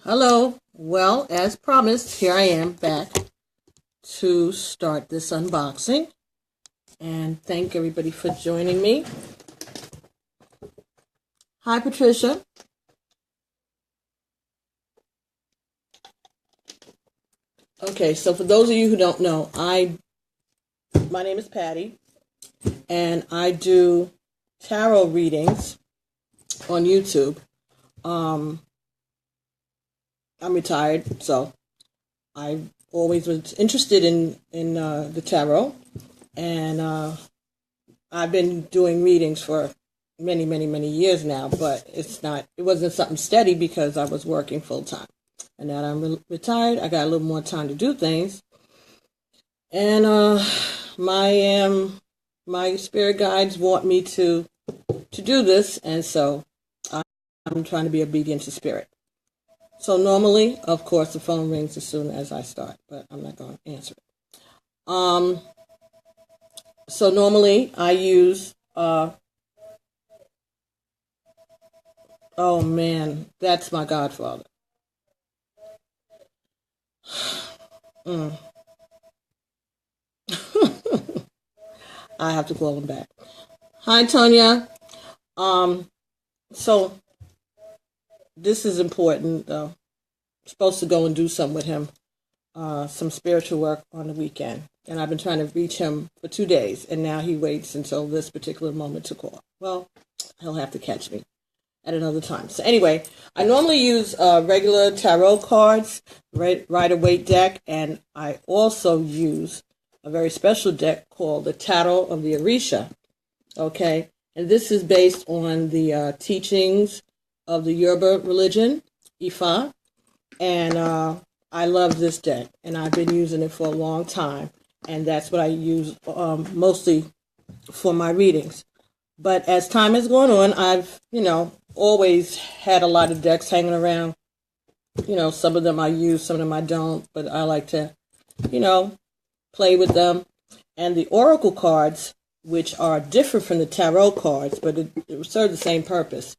Hello. Well, as promised, here I am back to start this unboxing. And thank everybody for joining me. Hi, Patricia. Okay, so for those of you who don't know, my name is Patty, and I do tarot readings on YouTube. I'm retired, so I always was interested in the tarot, and I've been doing readings for many years now. But it wasn't something steady because I was working full time, and now that I'm retired, I got a little more time to do things, and my spirit guides want me to do this, and so I'm trying to be obedient to spirit. So normally, of course, the phone rings as soon as I start, but I'm not going to answer it. So normally I use, oh man, that's my godfather. I have to call him back. Hi, Tonya. So this is important, though. I'm supposed to go and do something with him, some spiritual work on the weekend. And I've been trying to reach him for 2 days, and now he waits until this particular moment to call. Well, he'll have to catch me at another time. So anyway, I normally use regular tarot cards, Rider-Waite deck, and I also use a very special deck called the Tarot of the Orisha. Okay, and this is based on the teachings of the Yoruba religion, Ifa, and I love this deck, and I've been using it for a long time, and that's what I use mostly for my readings. But as time has gone on, I've, always had a lot of decks hanging around. Some of them I use, some of them I don't, but I like to, play with them. And the oracle cards, which are different from the tarot cards, but it serve the same purpose.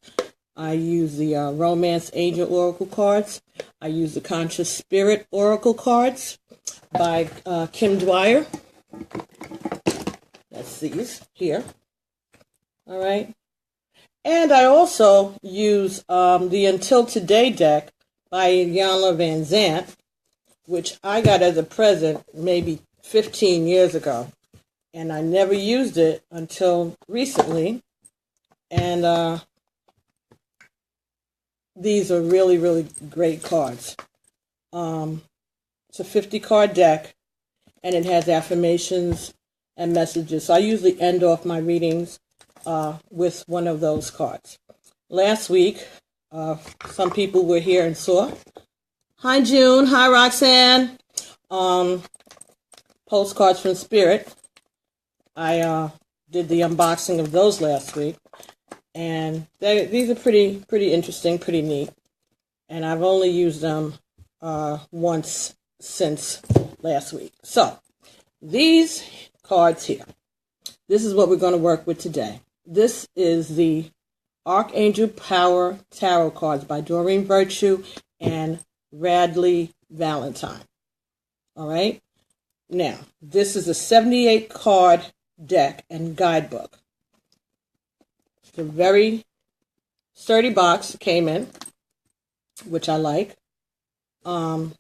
I use the Romance Angel Oracle cards. I use the Conscious Spirit Oracle cards by Kim Dwyer. That's these here. All right. And I also use the Until Today deck by Iyanla Vanzant, which I got as a present maybe 15 years ago. And I never used it until recently. And these are really great cards. It's a 50-card deck, and it has affirmations and messages. So I usually end off my readings with one of those cards. Last week, some people were here and saw. Hi, June. Hi, Roxanne. Postcards from Spirit. I did the unboxing of those last week. And these are pretty interesting, pretty neat. And I've only used them once since last week. So, these cards here. This is what we're going to work with today. This is the Archangel Power Tarot cards by Doreen and Radleigh Valentine. All right? Now, this is a 78-card deck and guidebook. It's a very sturdy box came in, which I like. Doreen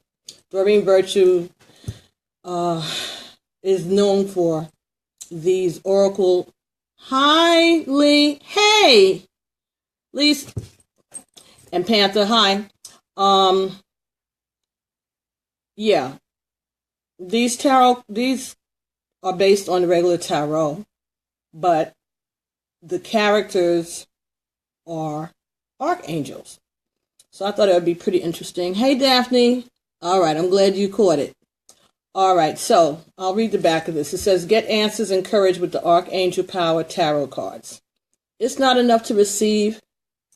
is known for these oracle. Hi, Lee. Hey, Lise and Panther. Hi. Yeah, these are based on the regular tarot, but the characters are archangels. So I thought it would be pretty interesting. Hey, Daphne. All right, I'm glad you caught it. All right, so I'll read the back of this. It says, get answers and courage with the Archangel Power Tarot cards. It's not enough to receive.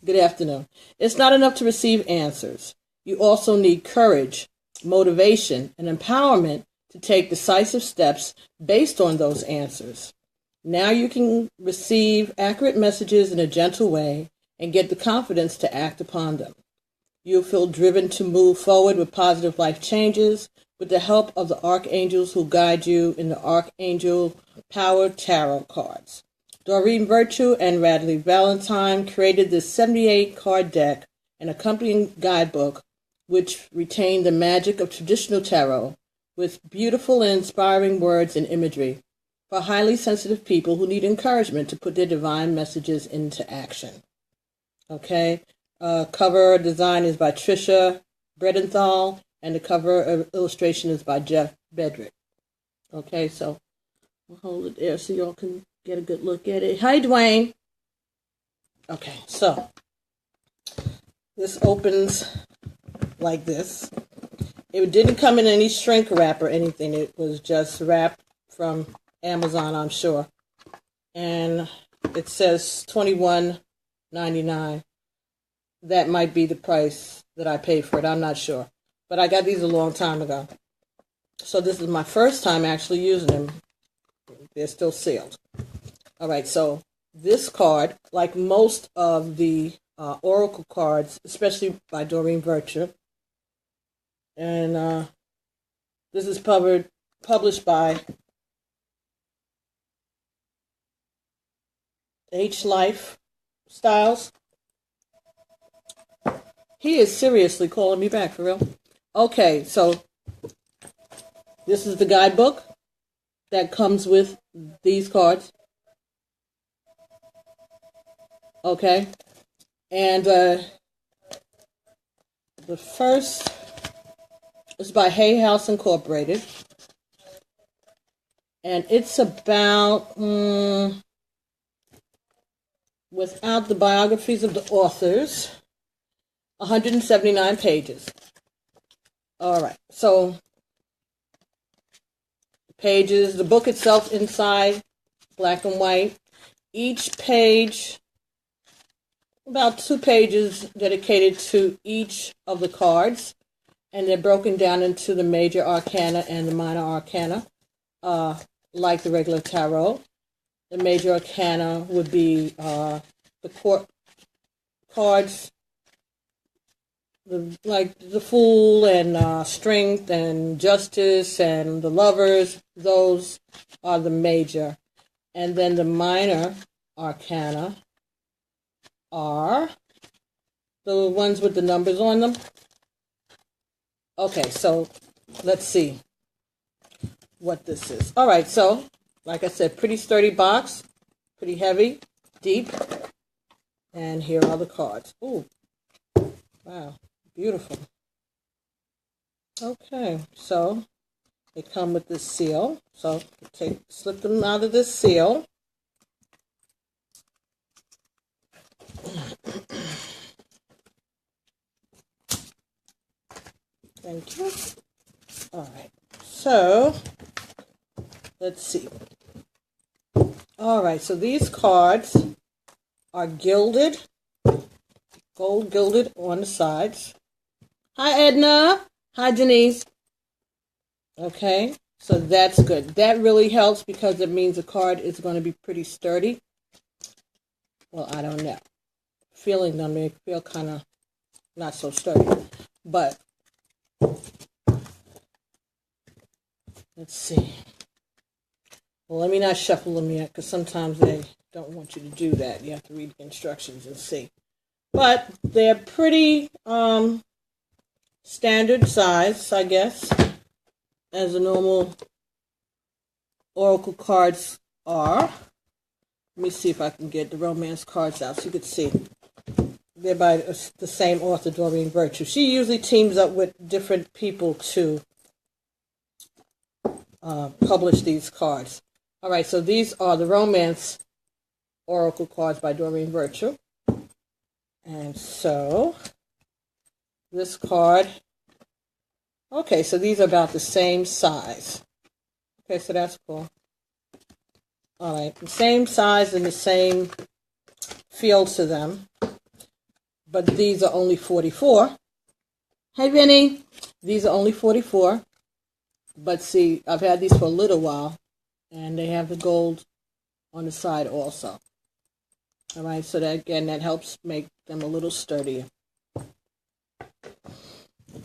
Good afternoon. It's not enough to receive answers. You also need courage, motivation, and empowerment to take decisive steps based on those answers. Now you can receive accurate messages in a gentle way and get the confidence to act upon them. You'll feel driven to move forward with positive life changes with the help of the archangels who guide you in the Archangel Power Tarot cards. Doreen Virtue and Radleigh Valentine created this 78-card deck and accompanying guidebook, which retain the magic of traditional tarot with beautiful and inspiring words and imagery for highly sensitive people who need encouragement to put their divine messages into action. Okay, cover design is by Trisha Bredenthal, and the cover illustration is by Jeff Bedrick. Okay, so we'll hold it there so y'all can get a good look at it. Hi, Dwayne. Okay, so this opens like this. It didn't come in any shrink wrap or anything. It was just wrapped from Amazon, I'm sure. And it says $21.99. That might be the price that I paid for it. I'm not sure. But I got these a long time ago. So this is my first time actually using them. They're still sealed. All right, so this card, like most of the Oracle cards, especially by Doreen Virtue, and this is published by H. Life Styles. He is seriously calling me back, for real. Okay, so this is the guidebook that comes with these cards. Okay, and the first is by Hay House Incorporated, and it's about, without the biographies of the authors, 179 pages. All right, so pages, the book itself inside, black and white. Each page, about 2 pages dedicated to each of the cards, and they're broken down into the major arcana and the minor arcana, like the regular tarot. The major arcana would be the court cards, like the Fool and Strength and Justice and the Lovers. Those are the major. And then the minor arcana are the ones with the numbers on them. Okay, so let's see what this is. All right, so like I said, pretty sturdy box, pretty heavy, deep. And here are the cards. Ooh, wow, beautiful. Okay, so they come with this seal. So slip them out of this seal. Thank you. All right, so let's see. All right, so these cards are gilded, gold gilded on the sides. Hi, Edna. Hi, Denise. Okay, so that's good. That really helps because it means the card is going to be pretty sturdy. Well, I don't know. Feeling them, they feel kind of not so sturdy. But let's see. Well, let me not shuffle them yet because sometimes they don't want you to do that. You have to read the instructions and see. But they're pretty standard size, I guess, as the normal Oracle cards are. Let me see if I can get the romance cards out so you can see. They're by the same author, Doreen Virtue. She usually teams up with different people to publish these cards. All right, so these are the romance Oracle cards by Doreen Virtue. And so this card, okay, so these are about the same size. Okay, so that's cool. All right, the same size and the same feel to them. But these are only 44. Hey, Vinny. These are only 44. But see, I've had these for a little while. And they have the gold on the side also. All right, so that, again, that helps make them a little sturdier.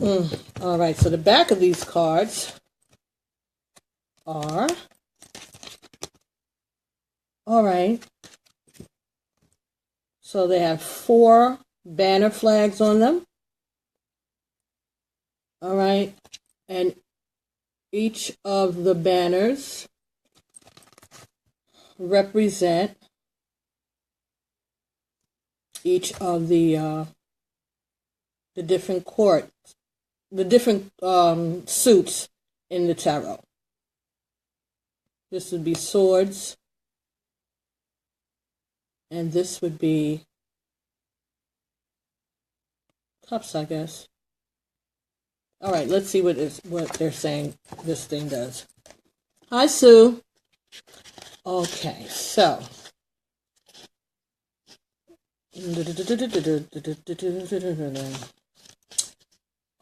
All right, so the back of these cards are, all right, so they have 4 banner flags on them. All right, and each of the banners represent each of the different suits in the tarot. This would be swords, and this would be cups, I guess. All right, let's see what they're saying this thing does. Hi, Sue. Okay, so.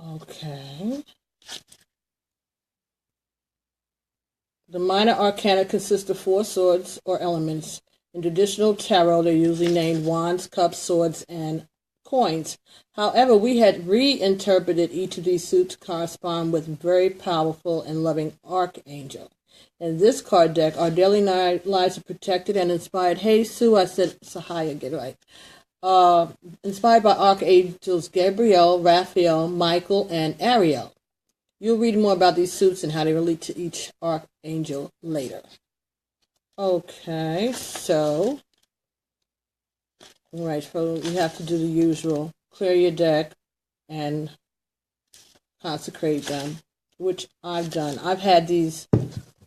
Okay. The minor arcana consists of 4 swords or elements. In traditional tarot, they're usually named wands, cups, swords, and coins. However, we had reinterpreted each of these suits to correspond with very powerful and loving archangel. In this card deck, our daily lives are protected and inspired. Hey, Sue, I said Sahaya, get it right. Inspired by archangels Gabriel, Raphael, Michael, and Ariel. You'll read more about these suits and how they relate to each archangel later. Okay, so, all right, so you have to do the usual. Clear your deck and consecrate them, which I've done. I've had these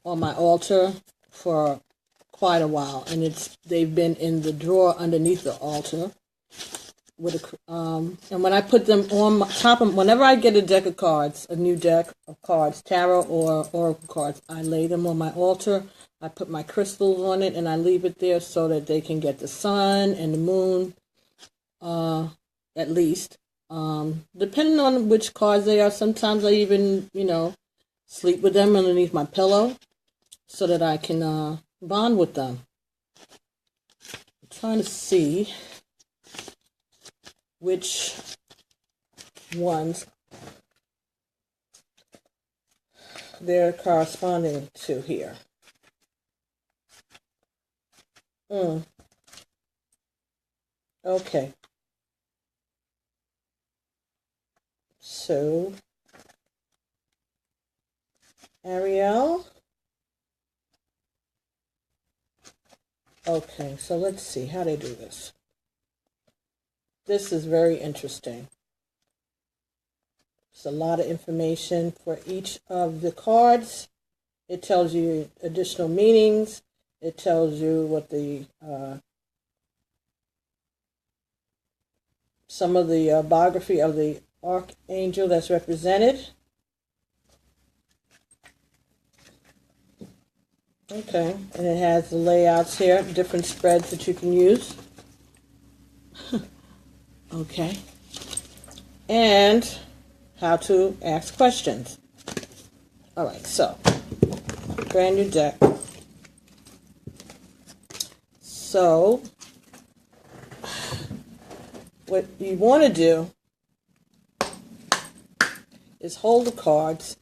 on my altar for quite a while, and they've been in the drawer underneath the altar. And when I put them on top of, whenever I get a deck of cards, a new deck of cards, tarot or oracle cards, I lay them on my altar. I put my crystals on it, and I leave it there so that they can get the sun and the moon, at least. Depending on which cards they are, sometimes I even, sleep with them underneath my pillow so that I can bond with them. I'm trying to see which ones they're corresponding to here. Okay. So, Ariel. Okay, so let's see how they do this. This is very interesting. It's a lot of information for each of the cards. It tells you additional meanings. It tells you what the some of the biography of the archangel that's represented. Okay, and it has the layouts here, different spreads that you can use. Okay, and how to ask questions. All right, so brand new deck. So what you want to do is hold the cards.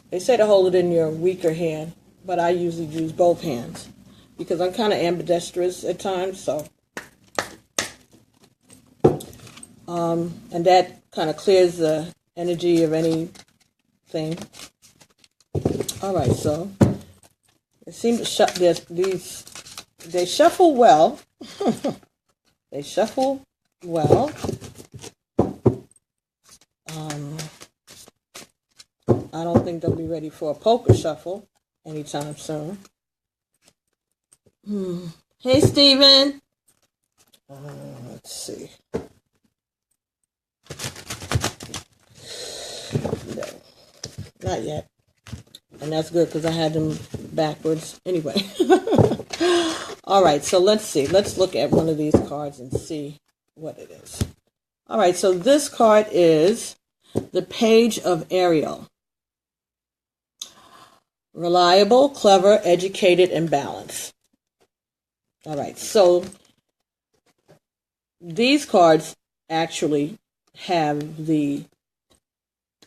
They say to hold it in your weaker hand, but I usually use both hands because I'm kind of ambidextrous at times, so and that kind of clears the energy of anything. All right, so it seems to they shuffle well. They shuffle well. I don't think they'll be ready for a poker shuffle anytime soon. Hey, Steven. Let's see. No, not yet. And that's good because I had them backwards anyway. All right, so let's see. Let's look at one of these cards and see what it is. All right, so this card is the Page of Ariel. Reliable, clever, educated, and balanced. All right, so these cards actually have the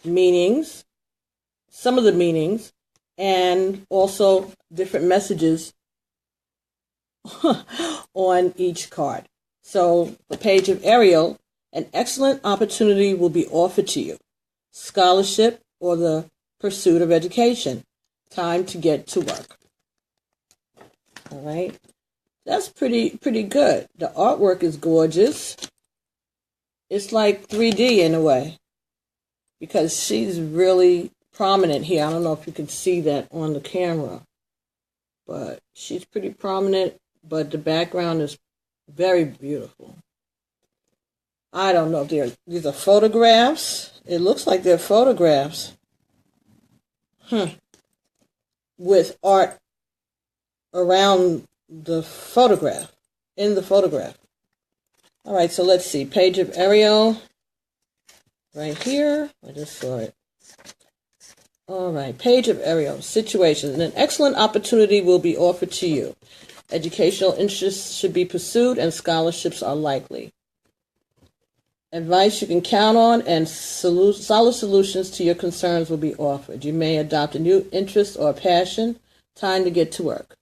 meanings, some of the meanings, and also different messages on each card. So the page of Ariel, an excellent opportunity will be offered to you. Scholarship or the pursuit of education. Time to get to work. All right. That's pretty good. The artwork is gorgeous. It's like 3D in a way because she's really prominent here. I don't know if you can see that on the camera, but she's pretty prominent, but the background is very beautiful. I don't know if these are photographs. It looks like they're photographs. With art around the photograph, in the photograph. All right, so let's see. Page of Ariel, right here. I just saw it. All right, page of Ariel, situations. An excellent opportunity will be offered to you. Educational interests should be pursued and scholarships are likely. Advice you can count on and solid solutions to your concerns will be offered. You may adopt a new interest or passion. Time to get to work.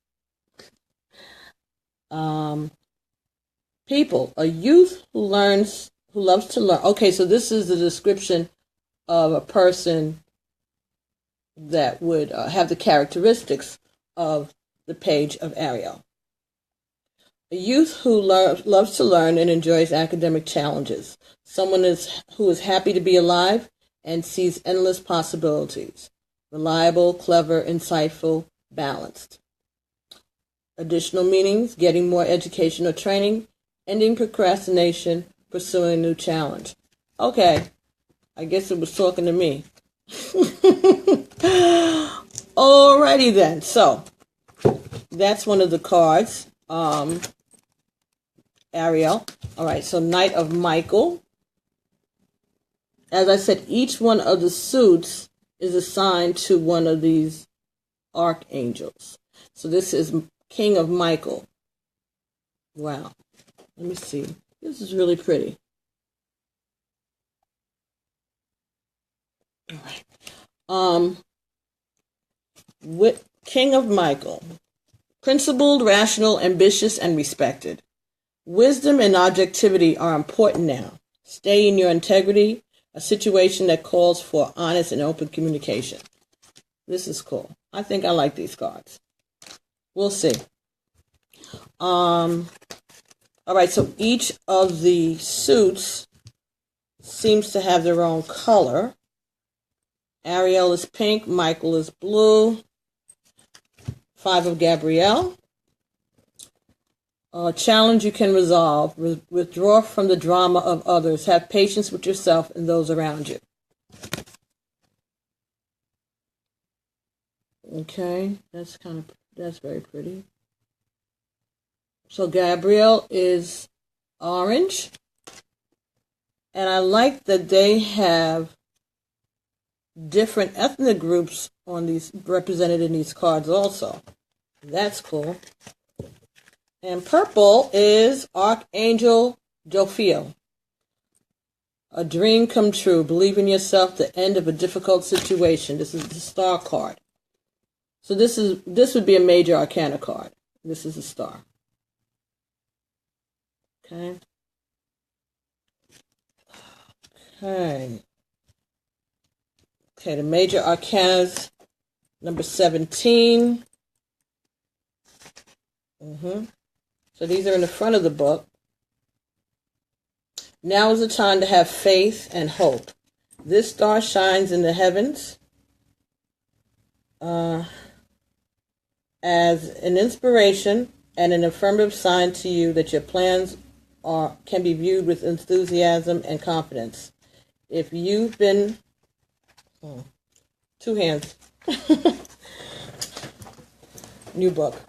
People, a youth who loves to learn. Okay, so this is the description of a person that would have the characteristics of the page of Ariel. A youth who loves to learn and enjoys academic challenges. Someone who is happy to be alive and sees endless possibilities. Reliable, clever, insightful, balanced. Additional meanings, getting more education or training, ending procrastination, pursuing a new challenge. Okay, I guess it was talking to me. Alrighty then, so that's one of the cards. Ariel. All right, so Knight of Michael. As I said, each one of the suits is assigned to one of these archangels. So this is King of Michael. Wow. Let me see. This is really pretty. All right. With King of Michael. Principled, rational, ambitious, and respected. Wisdom and objectivity are important now. Stay in your integrity, a situation that calls for honest and open communication. This is cool. I think I like these cards. We'll see. All right, so each of the suits seems to have their own color. Ariel is pink, Michael is blue. Five of Gabrielle. Challenge you can resolve. Withdraw from the drama of others. Have patience with yourself and those around you. Okay, that's very pretty. So Gabrielle is orange. And I like that they have different ethnic groups on these represented in these cards also. That's cool. And purple is Archangel Jophiel. A dream come true. Believe in yourself. The end of a difficult situation. This is the star card. So this would be a major arcana card. This is a star. Okay. Okay. Okay, the major arcanas, number 17. So these are in the front of the book. Now is the time to have faith and hope. This star shines in the heavens as an inspiration and an affirmative sign to you that your plans can be viewed with enthusiasm and confidence. If you've been... two hands. New book.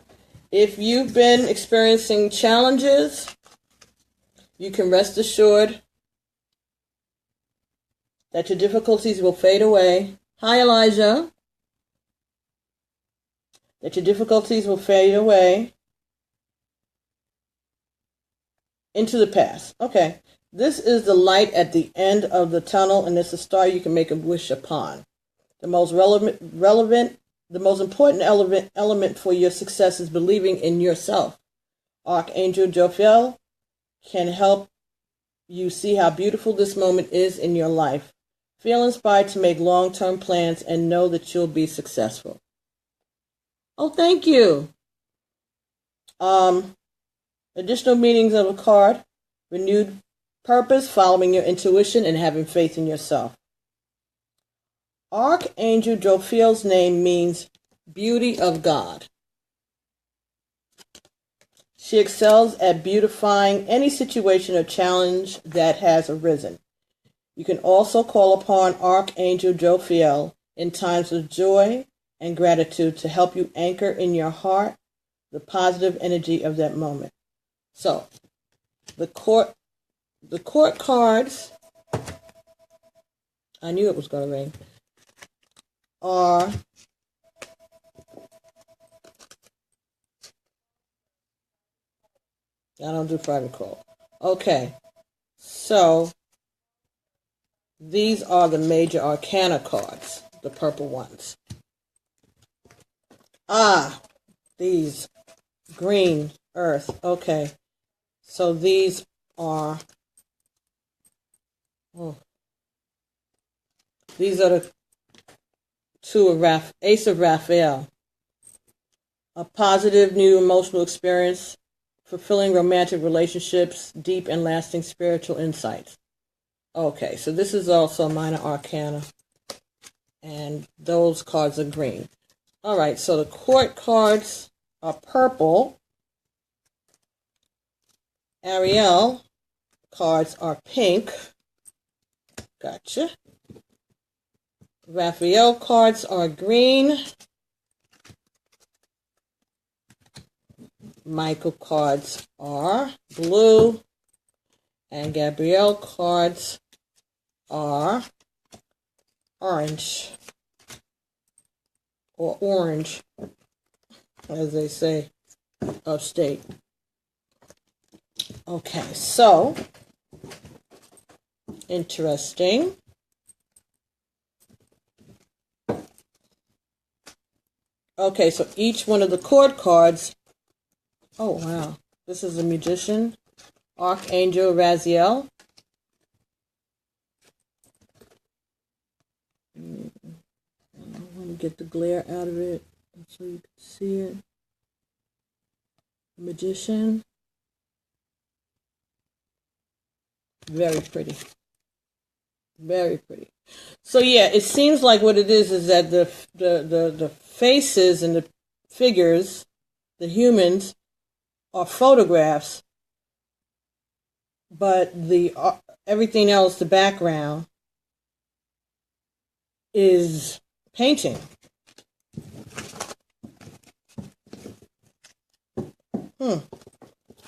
If you've been experiencing challenges, you can rest assured that your difficulties will fade away. Hi, Elijah. That your difficulties will fade away into the past. Okay. This is the light at the end of the tunnel, and it's a star you can make a wish upon. The most the most important element for your success is believing in yourself. Archangel Jophiel can help you see how beautiful this moment is in your life. Feel inspired to make long-term plans and know that you'll be successful. Oh, thank you. Additional meanings of a card: renewed purpose, following your intuition, and having faith in yourself. Archangel Jophiel's name means beauty of God. She excels at beautifying any situation or challenge that has arisen. You can also call upon Archangel Jophiel in times of joy and gratitude to help you anchor in your heart the positive energy of that moment. So, the court cards, I knew it was going to rain, are I don't do private call. Okay, so these are the major arcana cards, the purple ones. These green earth. Okay, so these are these are the two of Ace of Raphael. A positive new emotional experience, fulfilling romantic relationships, deep and lasting spiritual insights. Okay, so this is also minor arcana, and those cards are green. All right, so the court cards are purple. Ariel cards are pink. Gotcha. Raphael cards are green. Michael cards are blue. And Gabrielle cards are orange. Or orange, as they say upstate. Okay, so interesting. Okay, so each one of the court cards. Oh, wow. This is a magician. Archangel Raziel. I want to get the glare out of it so you can see it. Magician. Very pretty. Very pretty. So yeah, it seems like what it is that the faces and the figures, the humans, are photographs, but the everything else, the background, is painting.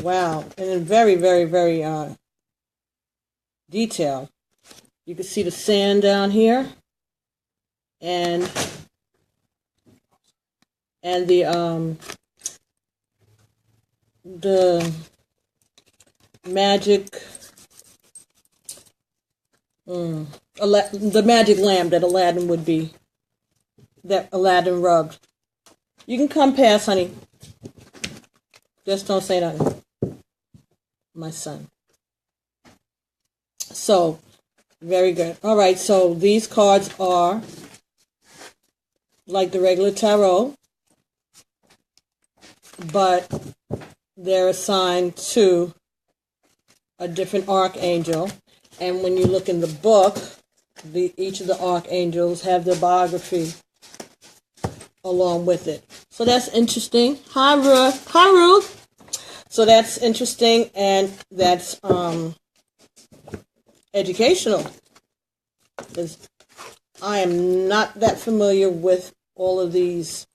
Wow, and very, very, very detailed. You can see the sand down here, and the magic the magic lamp that Aladdin would be, that Aladdin rubbed. You can come past, honey. Just don't say nothing, my son. So, very good. All right, so these cards are like the regular tarot, but they're assigned to a different archangel. And when you look in the book, each of the archangels have their biography along with it. So that's interesting. Hi, Ruth. Hi, Ruth. So that's interesting, and that's educational, because I am not that familiar with all of these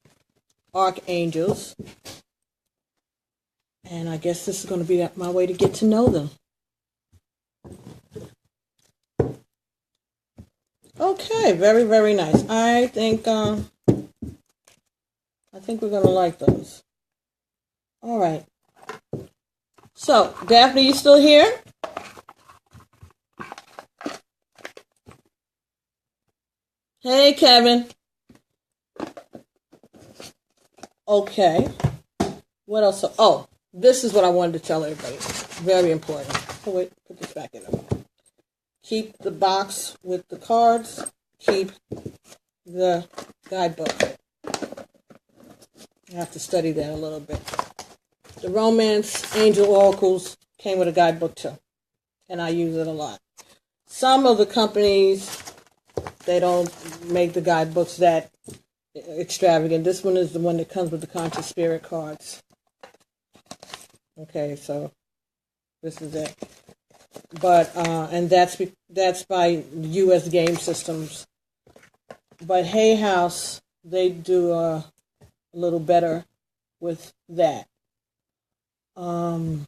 archangels, and I guess this is going to be my way to get to know them. Okay, very, very nice. I think we're going to like those. All right. So, Daphne, you still here? Hey, Kevin. Okay. What else? Oh, this is what I wanted to tell everybody. Very important. Oh, wait, put this back in. Keep the box with the cards. Keep the guidebook. I have to study that a little bit. The Romance Angel Oracles came with a guidebook too, and I use it a lot. Some of the companies, they don't make the guidebooks that extravagant. This one is the one that comes with the Conscious Spirit cards. Okay, so this is it. But and that's by U.S. Game Systems. But Hay House, they do a little better with that. And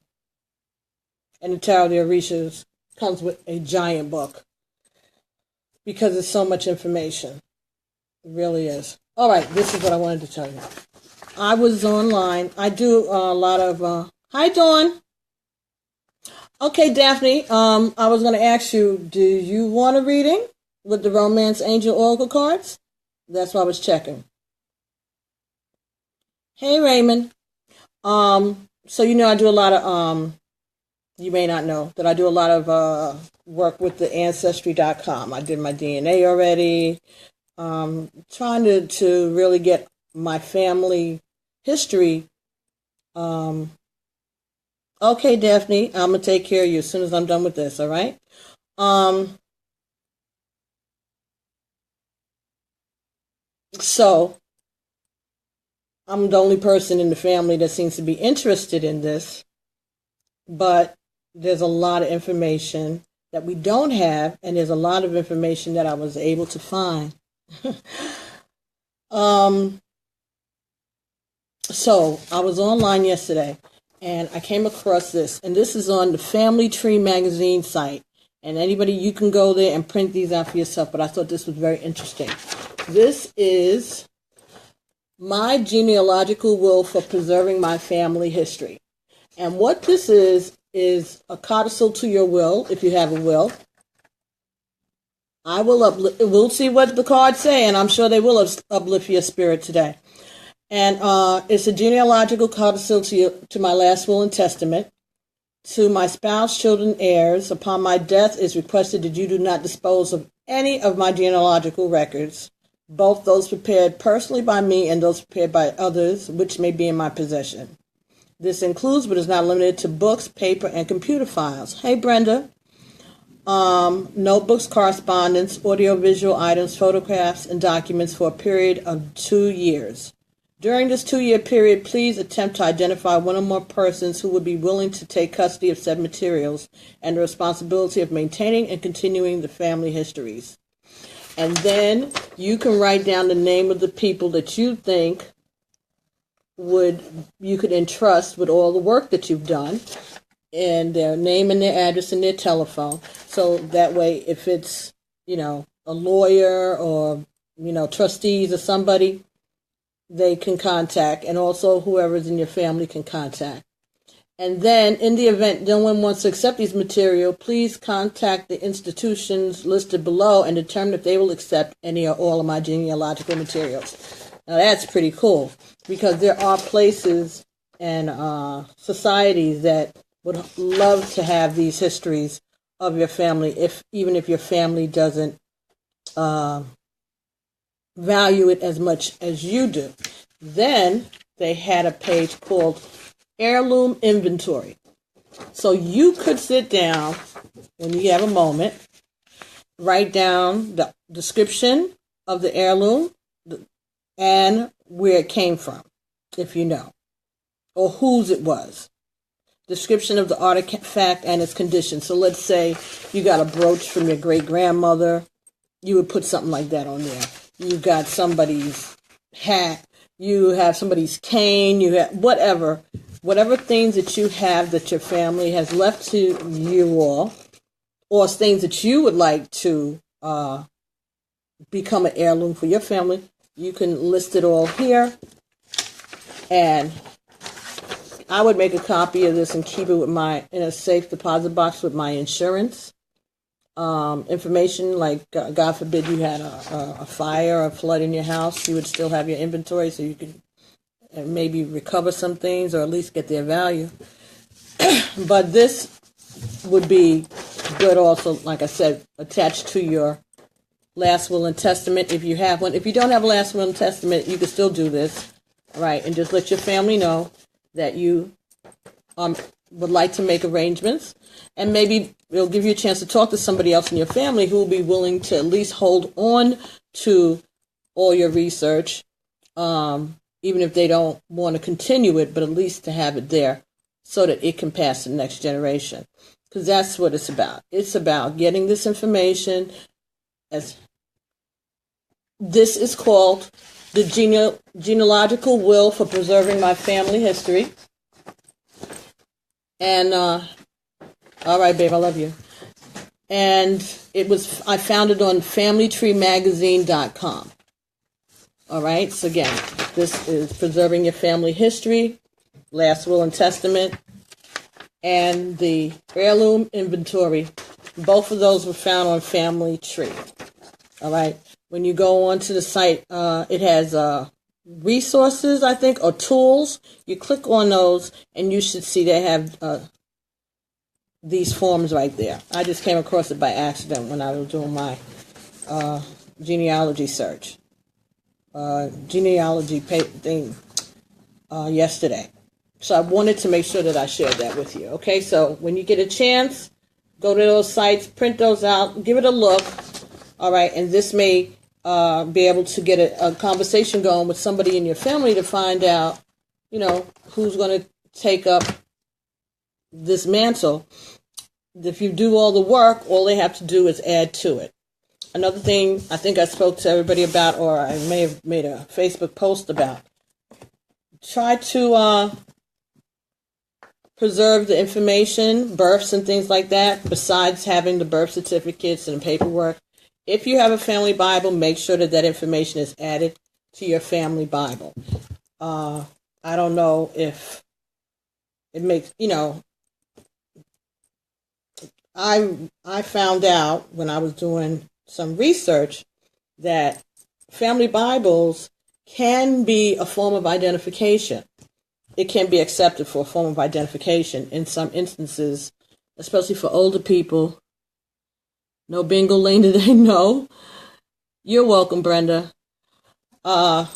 the Tarot of the Orishas comes with a giant book because it's so much information. It really is. All right, this is what I wanted to tell you. I was online. I do a lot of... Hi, Dawn. Okay, Daphne, I was going to ask you, do you want a reading with the Romance Angel Oracle cards? That's what I was checking. Hey, Raymond. So you know I do a lot of, you may not know, that I do a lot of work with the Ancestry.com. I did my DNA already. Trying to really get my family history. Okay, Daphne, I'm going to take care of you as soon as I'm done with this, all right? So, I'm the only person in the family that seems to be interested in this, but there's a lot of information that we don't have, and there's a lot of information that I was able to find. So, I was online yesterday, and I came across this, and this is on the Family Tree magazine site. And anybody, you can go there and print these out for yourself, but I thought this was very interesting. This is my genealogical will for preserving my family history. And what this is a codicil to your will, if you have a will. We'll see what the cards say, and I'm sure they will uplift your spirit today. And it's a genealogical codicil to my last will and testament. To my spouse, children, heirs, upon my death is requested that you do not dispose of any of my genealogical records, both those prepared personally by me and those prepared by others, which may be in my possession. This includes, but is not limited to, books, paper, and computer files. Hey, Brenda. Notebooks, correspondence, audiovisual items, photographs, and documents for a period of 2 years. During this 2-year period, please attempt to identify one or more persons who would be willing to take custody of said materials and the responsibility of maintaining and continuing the family histories. And then you can write down the name of the people that you think you could entrust with all the work that you've done, and their name and their address and their telephone. So that way, if it's, a lawyer or, trustees or somebody, they can contact, and also whoever's in your family can contact. And then, in the event no one wants to accept these material, please contact the institutions listed below and determine if they will accept any or all of my genealogical materials. Now, that's pretty cool, because there are places and societies that would love to have these histories of your family, even if your family doesn't value it as much as you do. Then they had a page called Heirloom Inventory. So you could sit down when you have a moment, write down the description of the heirloom and where it came from, if you know, or whose it was. Description of the artifact and its condition. So let's say you got a brooch from your great-grandmother. You would put something like that on there. You got somebody's hat, you have somebody's cane, you have whatever things that you have that your family has left to you all, or things that you would like to become an heirloom for your family. You can list it all here, and I would make a copy of this and keep it in a safe deposit box with my insurance. information, like God forbid you had a fire or a flood in your house, you would still have your inventory so you could maybe recover some things or at least get their value. But this would be good also, like I said, attached to your last will and testament if you have one. If you don't have a last will and testament, you can still do this, right? And just let your family know that you would like to make arrangements, and maybe it'll give you a chance to talk to somebody else in your family who will be willing to at least hold on to all your research, even if they don't want to continue it, but at least to have it there so that it can pass to the next generation. Because that's what it's about. It's about getting this information. As this is called the genealogical will for preserving my family history. And all right, babe, I love you. And I found it on familytreemagazine.com. All right, so again, this is preserving your family history, last will and testament, and the heirloom inventory. Both of those were found on Family Tree. All right, when you go onto the site, it has resources, I think, or tools. You click on those, and you should see they have these forms right there. I just came across it by accident when I was doing my genealogy search, thing yesterday. So I wanted to make sure that I shared that with you. Okay, so when you get a chance, go to those sites, print those out, give it a look. All right, and this may be able to get a conversation going with somebody in your family to find out, who's going to take up this mantle. If you do all the work, all they have to do is add to it. Another thing I think I spoke to everybody about, or I may have made a Facebook post about, try to preserve the information, births and things like that, besides having the birth certificates and paperwork. If you have a family Bible, make sure that information is added to your family Bible. I don't know if it makes, I found out when I was doing some research that family Bibles can be a form of identification. It can be accepted for a form of identification in some instances, especially for older people. No bingo lane today, no. You're welcome, Brenda. I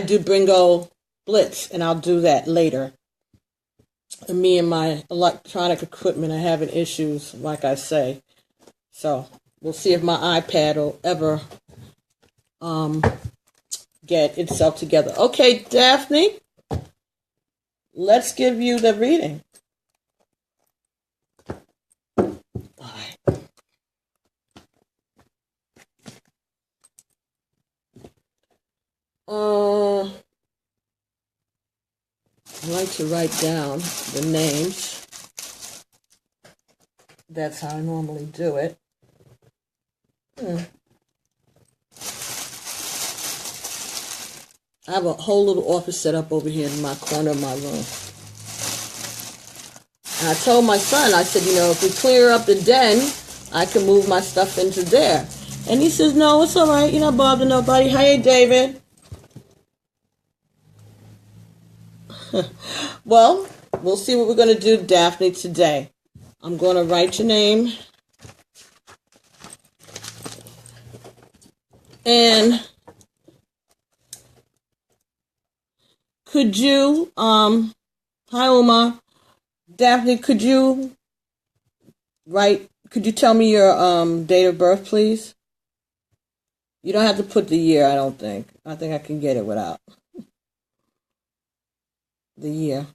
do bingo blitz, and I'll do that later. And me and my electronic equipment are having issues, like I say. So we'll see if my iPad will ever get itself together. Okay, Daphne, let's give you the reading. All right. I like to write down the names. That's how I normally do it. I have a whole little office set up over here in my corner of my room. And I told my son, I said, if we clear up the den, I can move my stuff into there. And he says, no, it's all right. You're not bothering nobody. Hey, David. Well, we'll see what we're going to do, Daphne, today. I'm going to write your name. And could you, hi, Uma. Daphne, could you tell me your date of birth, please? You don't have to put the year, I don't think. I think I can get it without the year.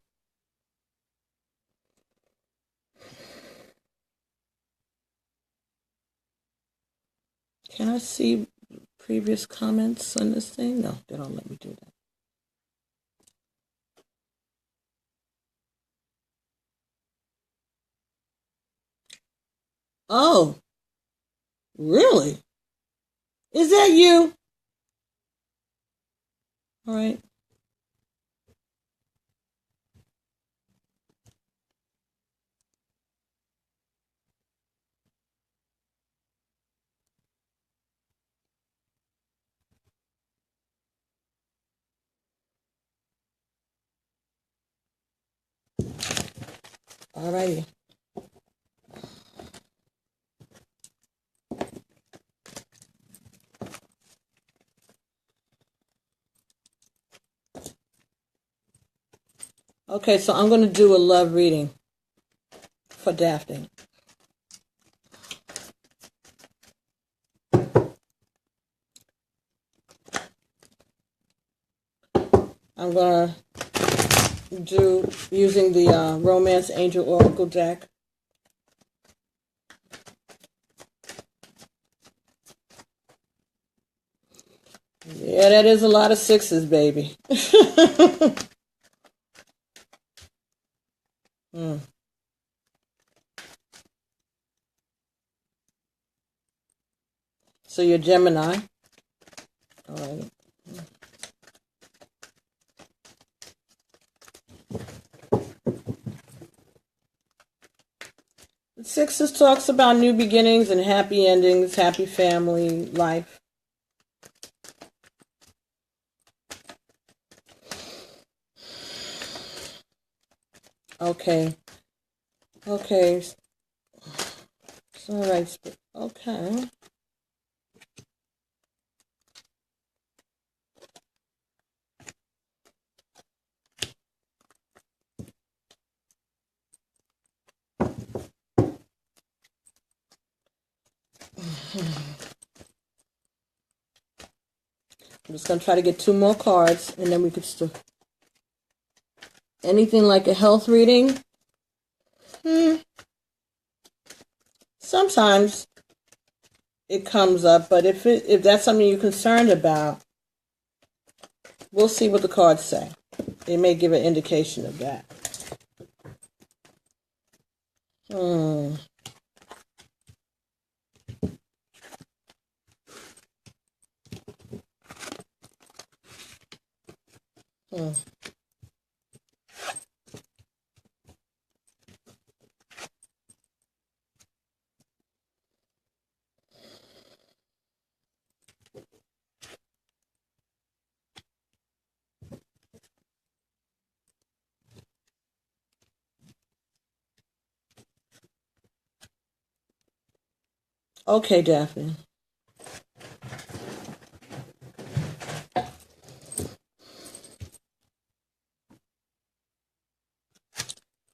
Can I see previous comments on this thing? No, they don't let me do that. Oh, really? Is that you? All right. Alrighty. Okay, so I'm going to do a love reading for Daphne. I'm going to do using the Romance Angel Oracle deck. Yeah, that is a lot of sixes, baby. So you're Gemini. All right. Sixes talks about new beginnings and happy endings, happy family life. Okay. It's all right. Okay. I'm just going to try to get 2 more cards, and then we could still... Anything like a health reading? Sometimes it comes up, but if that's something you're concerned about, we'll see what the cards say. It may give an indication of that. Okay, Daphne.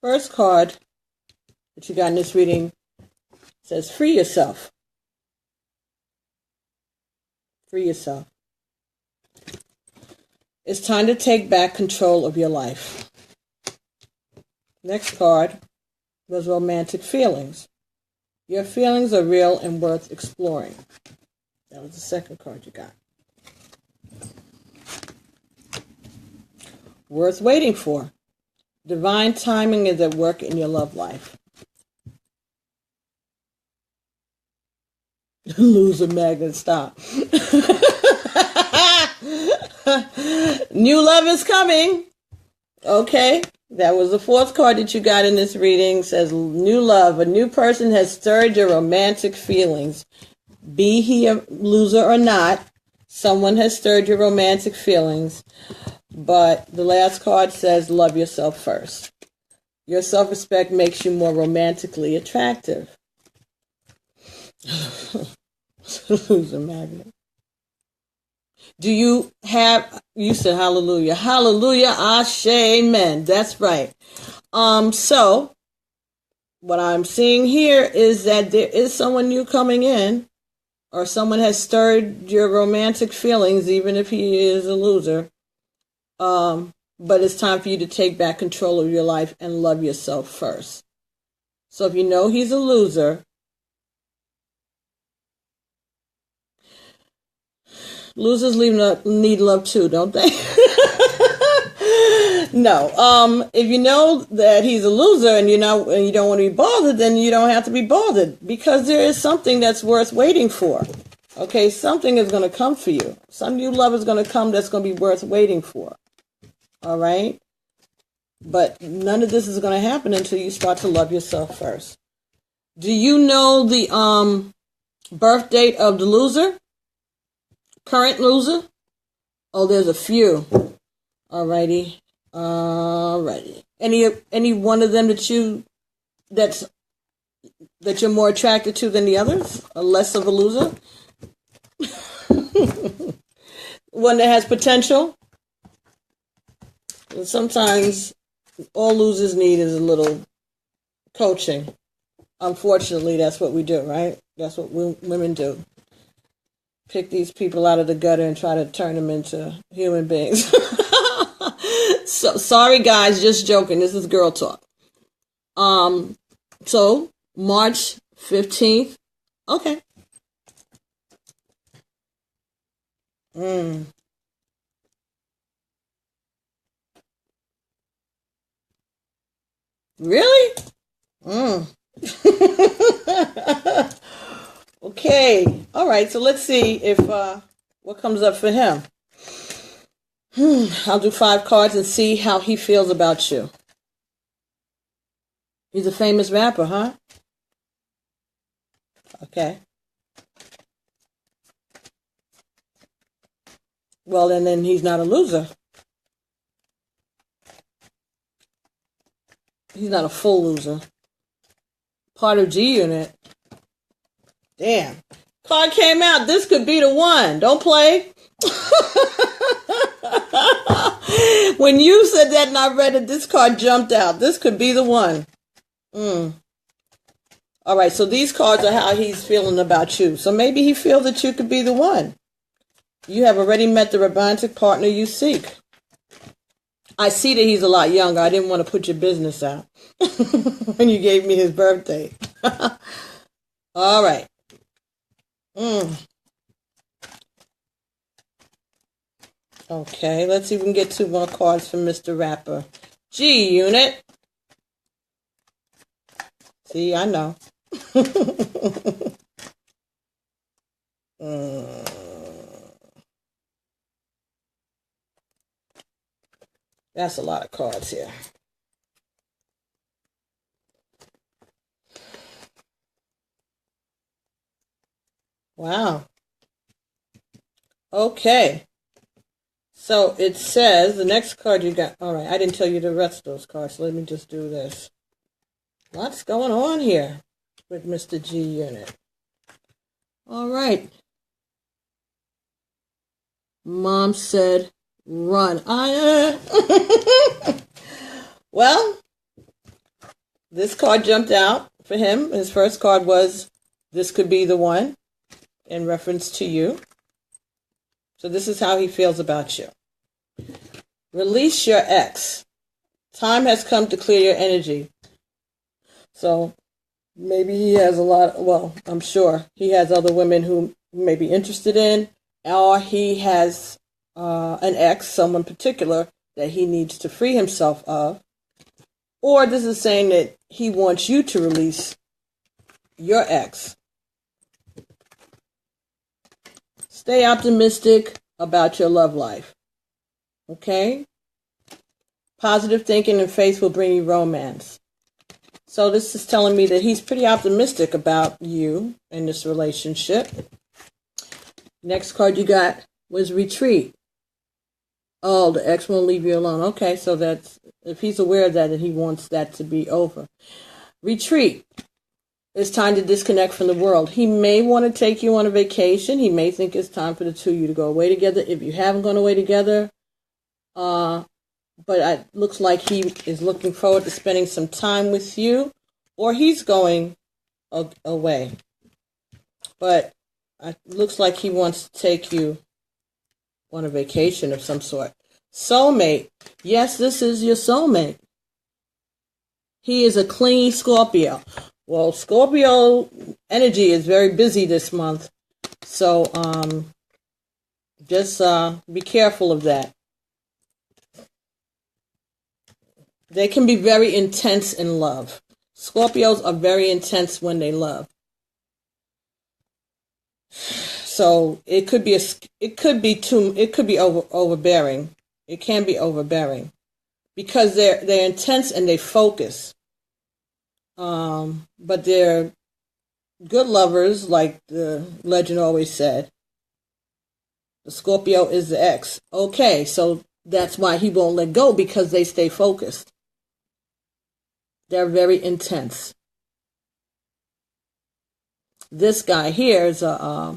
First card that you got in this reading says, free yourself. Free yourself. It's time to take back control of your life. Next card was romantic feelings. Your feelings are real and worth exploring. That was the second card you got. Worth waiting for. Divine timing is at work in your love life. Loser magnet, stop. New love is coming. Okay. That was the fourth card that you got in this reading. It says new love. A new person has stirred your romantic feelings. Be he a loser or not, someone has stirred your romantic feelings. But the last card says love yourself first. Your self-respect makes you more romantically attractive. Loser magnet. Do you have, you said hallelujah. Hallelujah, ashe, amen. That's right. So, what I'm seeing here is that there is someone new coming in, or someone has stirred your romantic feelings, even if he is a loser. But it's time for you to take back control of your life and love yourself first. So if you know he's a loser, losers need love too, don't they? No. If you know that he's a loser and you don't want to be bothered, then you don't have to be bothered, because there is something that's worth waiting for. Okay, something is going to come for you. Some new love is going to come that's going to be worth waiting for. All right? But none of this is going to happen until you start to love yourself first. Do you know the birth date of the loser? Current loser? Oh, there's a few. Alrighty. Any one of them that you that you're more attracted to than the others? Or less of a loser? One that has potential? Sometimes all losers need is a little coaching. Unfortunately, that's what we do, right? That's what women do. Pick these people out of the gutter and try to turn them into human beings. So sorry, guys, just joking. This is girl talk. So March 15th. Okay. Really? Okay. All right. So let's see if what comes up for him. I'll do 5 cards and see how he feels about you. He's a famous rapper, huh? Okay. Well, and then he's not a loser. He's not a full loser. Part of G Unit. Damn. Card came out. This could be the one. Don't play. When you said that and I read it, this card jumped out. This could be the one. All right, so these cards are how he's feeling about you. So maybe he feels that you could be the one. You have already met the romantic partner you seek. I see that he's a lot younger. I didn't want to put your business out when you gave me his birthday. All right. Okay, let's see if we can get 2 more cards from Mr. Rapper. G Unit. See, I know. That's a lot of cards here. Wow. Okay. So it says, the next card you got, all right, I didn't tell you the rest of those cards, so let me just do this. Lots going on here with Mr. G Unit. All right. Mom said, run. Well, this card jumped out for him. His first card was, this could be the one, in reference to you. So this is how he feels about you. Release your ex. Time has come to clear your energy. So maybe he has I'm sure he has other women who may be interested in, or he has an ex, someone particular that he needs to free himself of. Or this is saying that he wants you to release your ex. Stay optimistic about your love life. Okay? Positive thinking and faith will bring you romance. So this is telling me that he's pretty optimistic about you in this relationship. Next card you got was retreat. Oh, the ex won't leave you alone. Okay, so that's, if he's aware of that, then he wants that to be over. Retreat. It's time to disconnect from the world. He may want to take you on a vacation. He may think it's time for the 2 of you to go away together. If you haven't gone away together, but it looks like he is looking forward to spending some time with you, or he's going away. But it looks like he wants to take you on a vacation of some sort. Soulmate. Yes, this is your soulmate. He is a clingy Scorpio. Well, Scorpio energy is very busy this month. So just be careful of that. They can be very intense in love. Scorpios are very intense when they love. So it could be overbearing. It can be overbearing because they're intense and they focus. But they're good lovers, like the legend always said. The Scorpio is the ex. Okay, so that's why he won't let go, because they stay focused. They're very intense. This guy here is a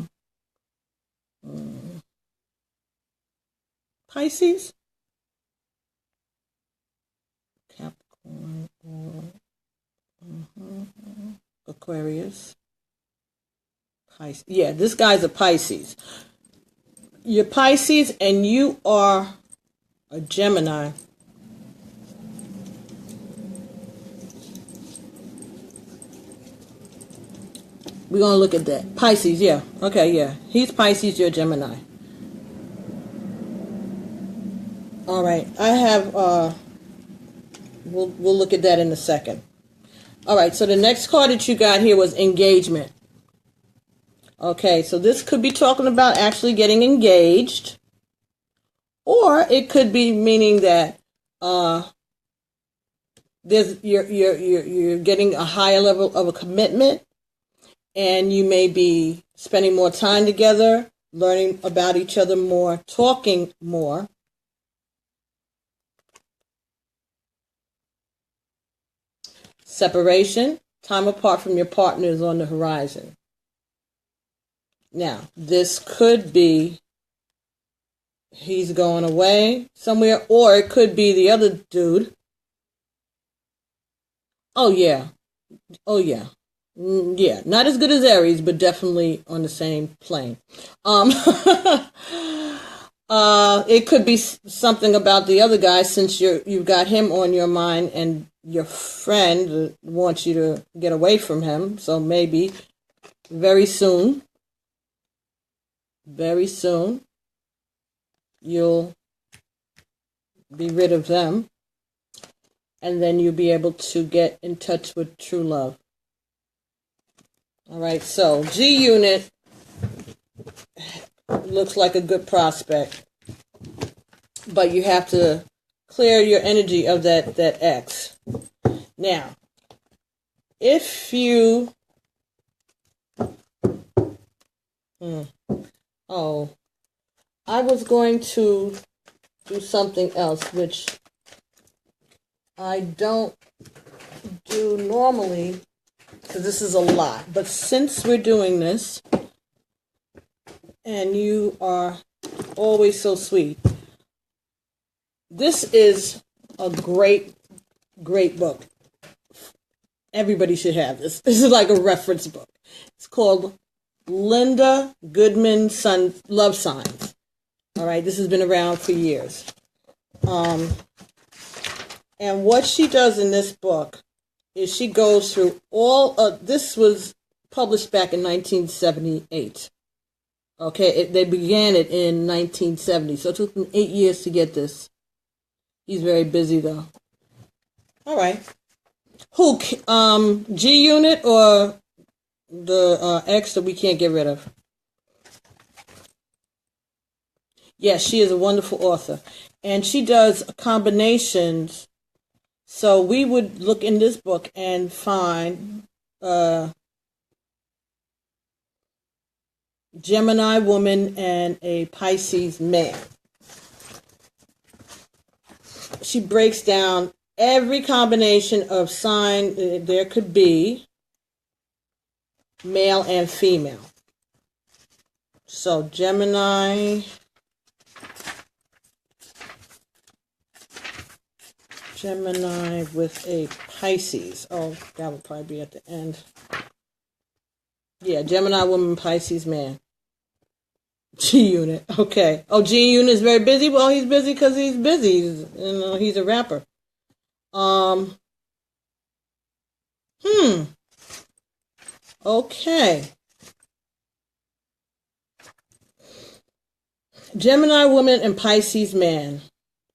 Pisces, Capricorn, or Aquarius. Pisces. Yeah, this guy's a Pisces. You're Pisces and you are a Gemini. We're going to look at that. Pisces, yeah. Okay, yeah. He's Pisces, you're Gemini. All right. I have, we'll look at that in a second. All right, so the next card that you got here was engagement. Okay, so this could be talking about actually getting engaged. Or it could be meaning that you're getting a higher level of a commitment. And you may be spending more time together, learning about each other more, talking more. Separation, time apart from your partner is on the horizon. Now, this could be he's going away somewhere, or it could be the other dude. Oh, yeah. Yeah, not as good as Aries, but definitely on the same plane. It could be something about the other guy, since you've got him on your mind and your friend wants you to get away from him. So maybe very soon, you'll be rid of them, and then you'll be able to get in touch with true love. All right, so G unit looks like a good prospect, but you have to clear your energy of that X. Now, if you, I was going to do something else, which I don't do normally, because this is a lot. But since we're doing this, and you are always so sweet, this is a great book. Everybody should have this. This is like a reference book. It's called Linda Goodman's Love Signs. All right, this has been around for years. And what she does in this book is she goes through all of, this was published back in 1978. Okay, they began it in 1970, so it took them 8 years to get this. He's very busy, though. All right. Who, G unit or the X that we can't get rid of? Yes, she is a wonderful author. And she does combinations. So we would look in this book and find Gemini woman and a Pisces man. She breaks down every combination of sign there could be, male and female. So Gemini with a Pisces. Oh, that would probably be at the end. Yeah, Gemini woman, Pisces man. G unit. Okay. Oh, G unit is very busy. Well, he's busy because he's busy. He's a rapper. Okay. Gemini woman and Pisces man.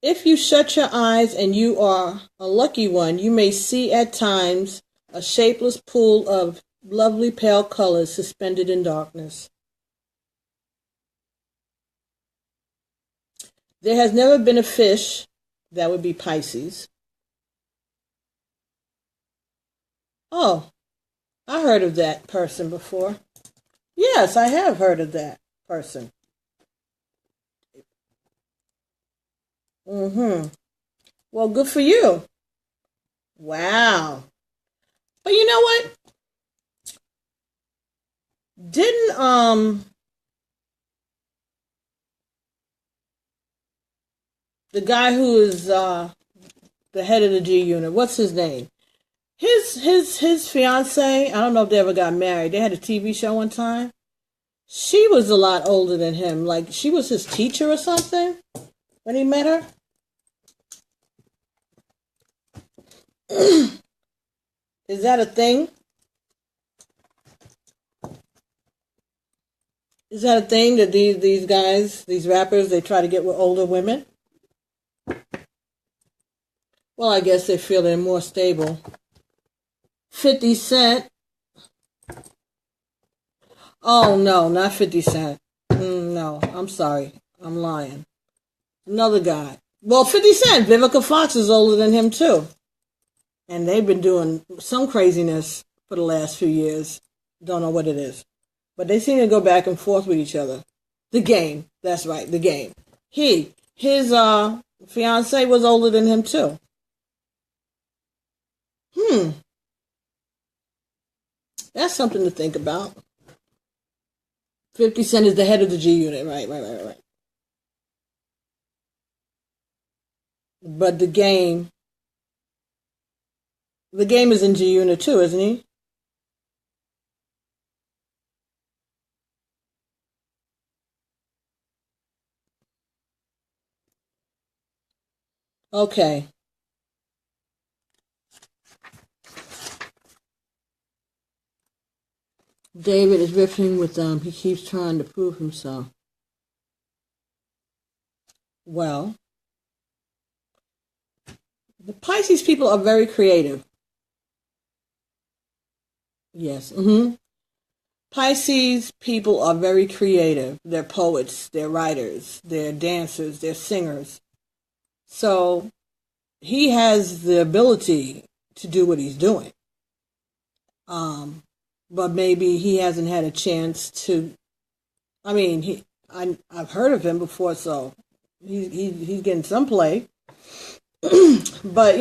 If you shut your eyes and you are a lucky one, you may see at times a shapeless pool of lovely pale colors suspended in darkness. There has never been a fish, that would be Pisces. Oh, I heard of that person before. Yes, I have heard of that person. Well, good for you. Wow. But you know what? Didn't the guy who is the head of the G unit, what's his name? His fiance, I don't know if they ever got married. They had a TV show one time. She was a lot older than him. Like, she was his teacher or something when he met her. Is that a thing? Is that a thing that these guys, these rappers, they try to get with older women? Well, I guess they feel they're more stable. 50 Cent. Oh, no, not 50 Cent. No, I'm sorry. I'm lying. Another guy. Well, 50 Cent. Vivica Fox is older than him, too. And they've been doing some craziness for the last few years. Don't know what it is. But they seem to go back and forth with each other. The Game. That's right, The Game. His fiance was older than him, too. That's something to think about. 50 Cent is the head of the G unit. Right. But the game is in G unit too, isn't he? Okay. David is riffing with them. He keeps trying to prove himself. Well, the Pisces people are very creative. Yes. Pisces people are very creative. They're poets, they're writers, they're dancers, they're singers. So he has the ability to do what he's doing. But maybe he hasn't had a chance to. I mean, I've heard of him before, so he's getting some play. But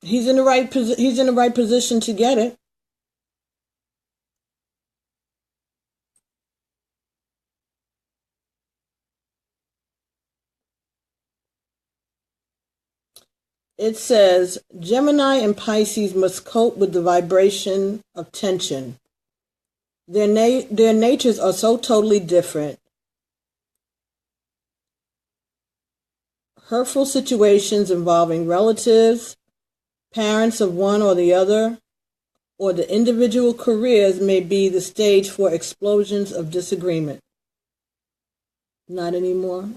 he's in the right position to get it. It says, Gemini and Pisces must cope with the vibration of tension. Their natures are so totally different. Hurtful situations involving relatives, parents of one or the other, or the individual careers may be the stage for explosions of disagreement. Not anymore?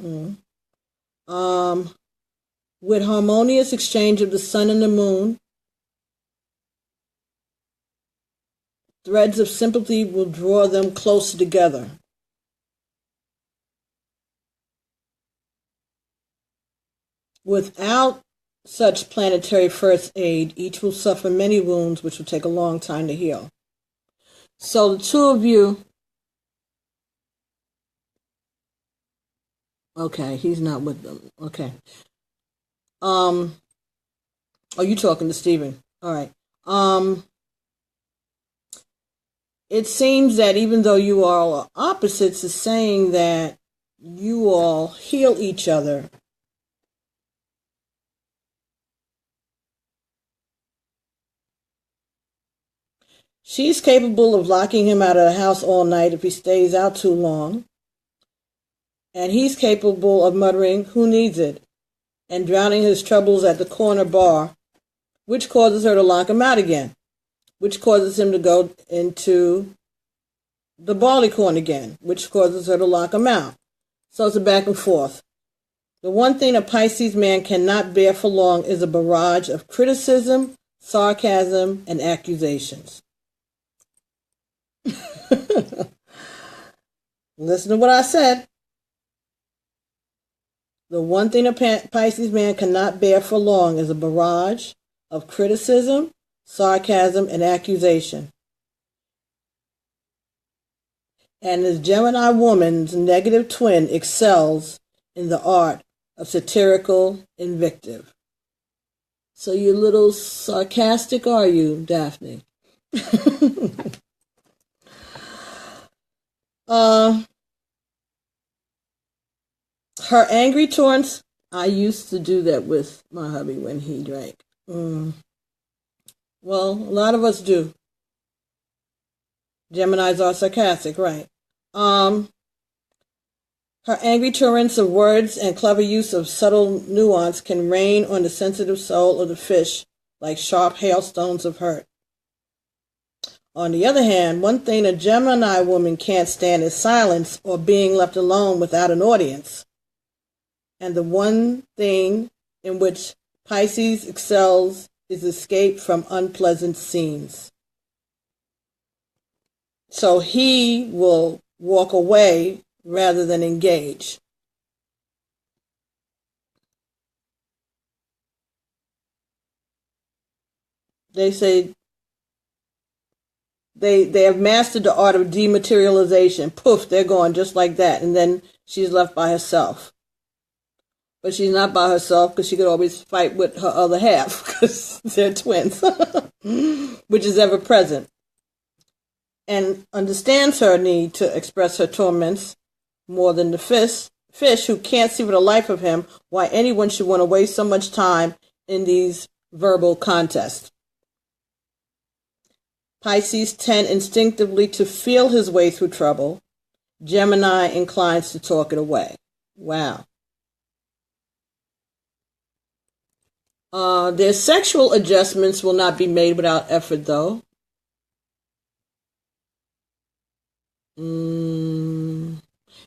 With harmonious exchange of the sun and the moon, threads of sympathy will draw them closer together. Without such planetary first aid, each will suffer many wounds which will take a long time to heal. So the two of you, okay, he's not with them. Okay. Oh, you talking to Stephen. All right. It seems that even though you all are opposites, it's saying that you all heal each other. She's capable of locking him out of the house all night if he stays out too long. And he's capable of muttering, "Who needs it?" and drowning his troubles at the corner bar, which causes her to lock him out again, which causes him to go into the barleycorn again, which causes her to lock him out. So it's a back and forth. The one thing a Pisces man cannot bear for long is a barrage of criticism, sarcasm, and accusations. Listen to what I said. The one thing a Pisces man cannot bear for long is a barrage of criticism, sarcasm, and accusation. And this Gemini woman's negative twin excels in the art a satirical invective. So you're a little sarcastic, are you, Daphne? Her angry taunts, I used to do that with my hubby when he drank. Well, a lot of us do. Geminis are sarcastic, right? Her angry torrents of words and clever use of subtle nuance can rain on the sensitive soul of the fish like sharp hailstones of hurt. On the other hand, one thing a Gemini woman can't stand is silence or being left alone without an audience. And the one thing in which Pisces excels is escape from unpleasant scenes. So he will walk away rather than engage. They say they have mastered the art of dematerialization. Poof, they're gone just like that. And then she's left by herself. But she's not by herself because she could always fight with her other half because they're twins, which is ever present. And understands her need to express her torments more than the fish who can't see for the life of him why anyone should want to waste so much time in these verbal contests. Pisces tend instinctively to feel his way through trouble. Gemini inclines to talk it away. Wow. Their sexual adjustments will not be made without effort, though.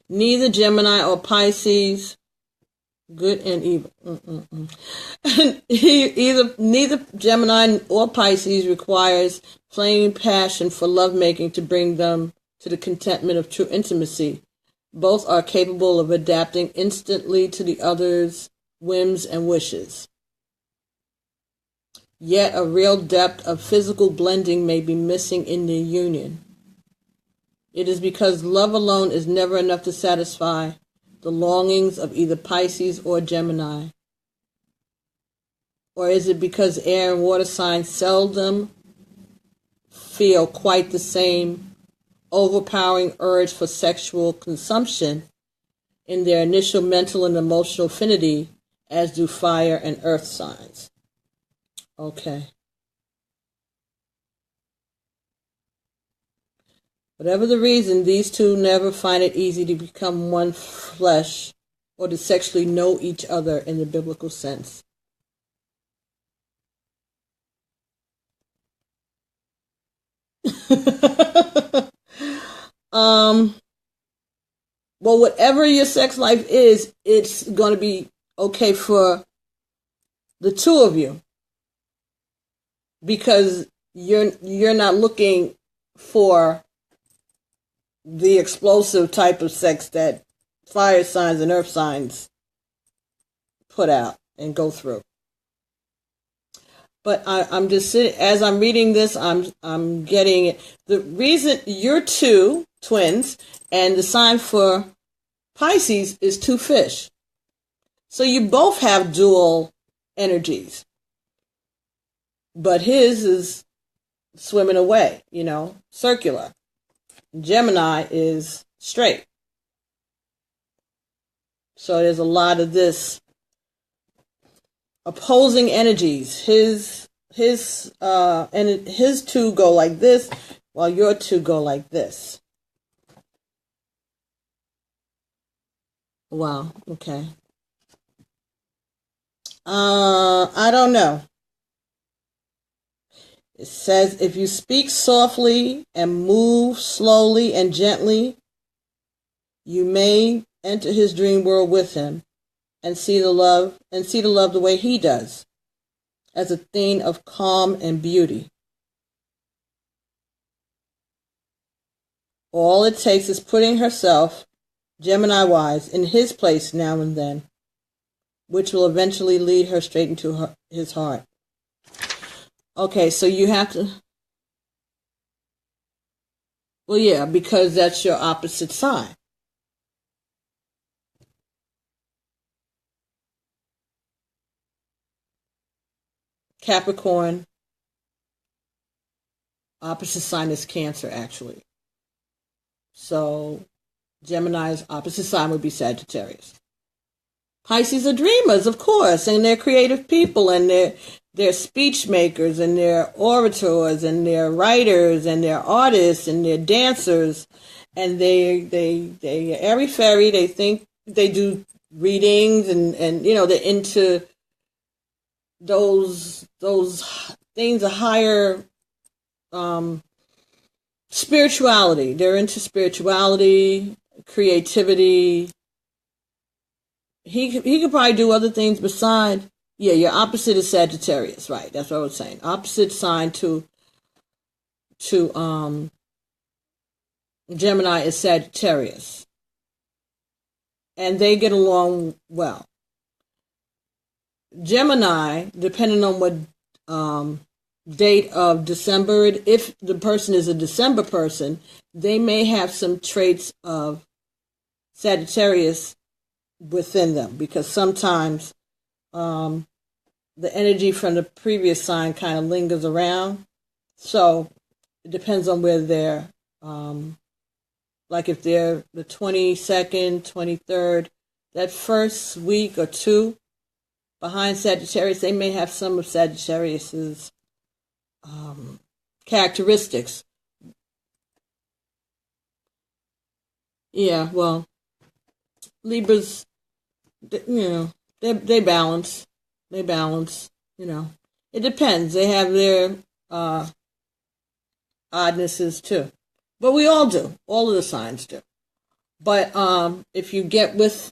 Neither Gemini or Pisces, good and evil. Neither Gemini or Pisces requires flaming passion for lovemaking to bring them to the contentment of true intimacy. Both are capable of adapting instantly to the other's whims and wishes. Yet a real depth of physical blending may be missing in their union. It is because love alone is never enough to satisfy the longings of either Pisces or Gemini. Or is it because air and water signs seldom feel quite the same overpowering urge for sexual consumption in their initial mental and emotional affinity as do fire and earth signs? Okay. Whatever the reason, these two never find it easy to become one flesh or to sexually know each other in the biblical sense. Well, whatever your sex life is, it's going to be okay for the two of you. Because you're not looking for the explosive type of sex that fire signs and earth signs put out and go through. But I'm just sitting, as I'm reading this, I'm getting it. The reason you're two twins and the sign for Pisces is two fish. So you both have dual energies. But his is swimming away, circular. Gemini is straight. So there's a lot of this opposing energies. His two go like this, while your two go like this. Wow. Okay. I don't know. It says, if you speak softly and move slowly and gently, you may enter his dream world with him and see the love the way he does, as a thing of calm and beauty. All it takes is putting herself, Gemini-wise, in his place now and then, which will eventually lead her straight into his heart. Okay, so you have to... Well, yeah, because that's your opposite sign. Capricorn, opposite sign is Cancer, actually. So Gemini's opposite sign would be Sagittarius. Pisces are dreamers, of course, and they're creative people, and they're speech makers, and they're orators, and they're writers, and they're artists, and they're dancers, and they airy fairy. They think they do readings, and they're into those things of higher spirituality. They're into spirituality, creativity. He could probably do other things beside. Yeah, your opposite is Sagittarius, right? That's what I was saying. Opposite sign to Gemini is Sagittarius, and they get along well. Gemini, depending on what date of December, if the person is a December person, they may have some traits of Sagittarius within them, because sometimes the energy from the previous sign kind of lingers around. So it depends on where they're, like if they're the 22nd, 23rd, that first week or two behind Sagittarius, they may have some of Sagittarius's characteristics. Yeah, well, Libras, they balance. It depends. They have their oddnesses too, but we all do. All of the signs do. But if you get with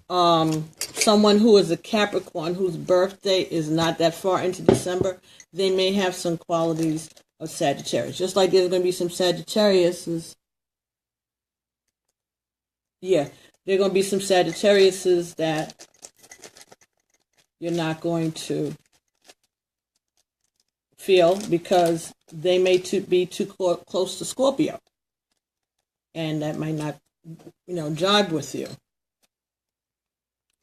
someone who is a Capricorn, whose birthday is not that far into December, they may have some qualities of Sagittarius. Just like there's going to be some Sagittariuses. Yeah, there are going to be some Sagittariuses that you're not going to feel, because they may be too close to Scorpio, and that might not, jibe with you.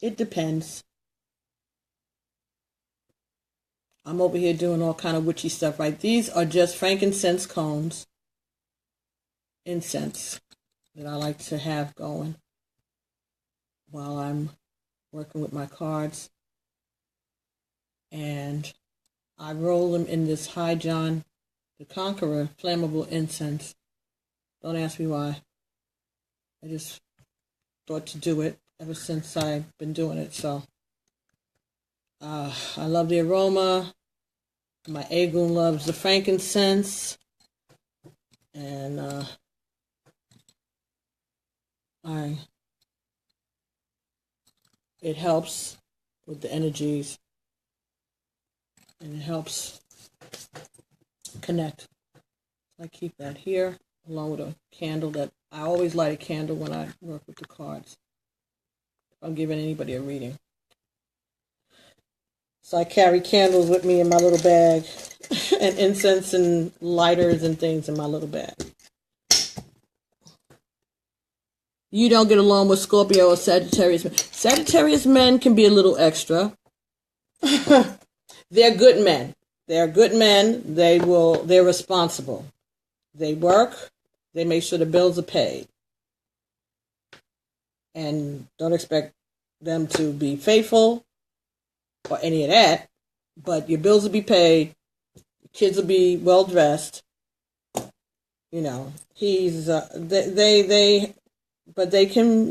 It depends. I'm over here doing all kind of witchy stuff, right? These are just frankincense cones, incense, that I like to have going while I'm working with my cards. And I roll them in this High John the Conqueror flammable incense. Don't ask me why. I just thought to do it ever since I've been doing it. So I love the aroma. My Agun loves the frankincense. And it helps with the energies, and it helps connect. I keep that here along with a candle. That I always light a candle when I work with the cards, if I'm giving anybody a reading. So I carry candles with me in my little bag, and incense and lighters and things in my little bag. You don't get along with Scorpio or Sagittarius men. Sagittarius men can be a little extra. They're good men. They're good men. They're responsible. They work. They make sure the bills are paid. And don't expect them to be faithful or any of that. But your bills will be paid. Your kids will be well dressed. He's but they can,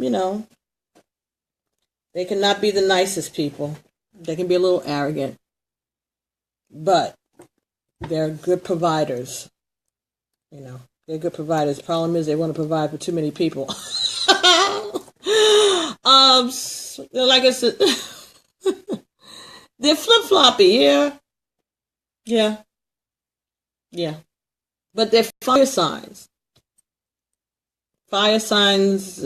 they cannot be the nicest people. They can be a little arrogant. But they're good providers. They're good providers. Problem is, they want to provide for too many people. Like I said, they're flip-floppy, yeah. But they're fire signs. Fire signs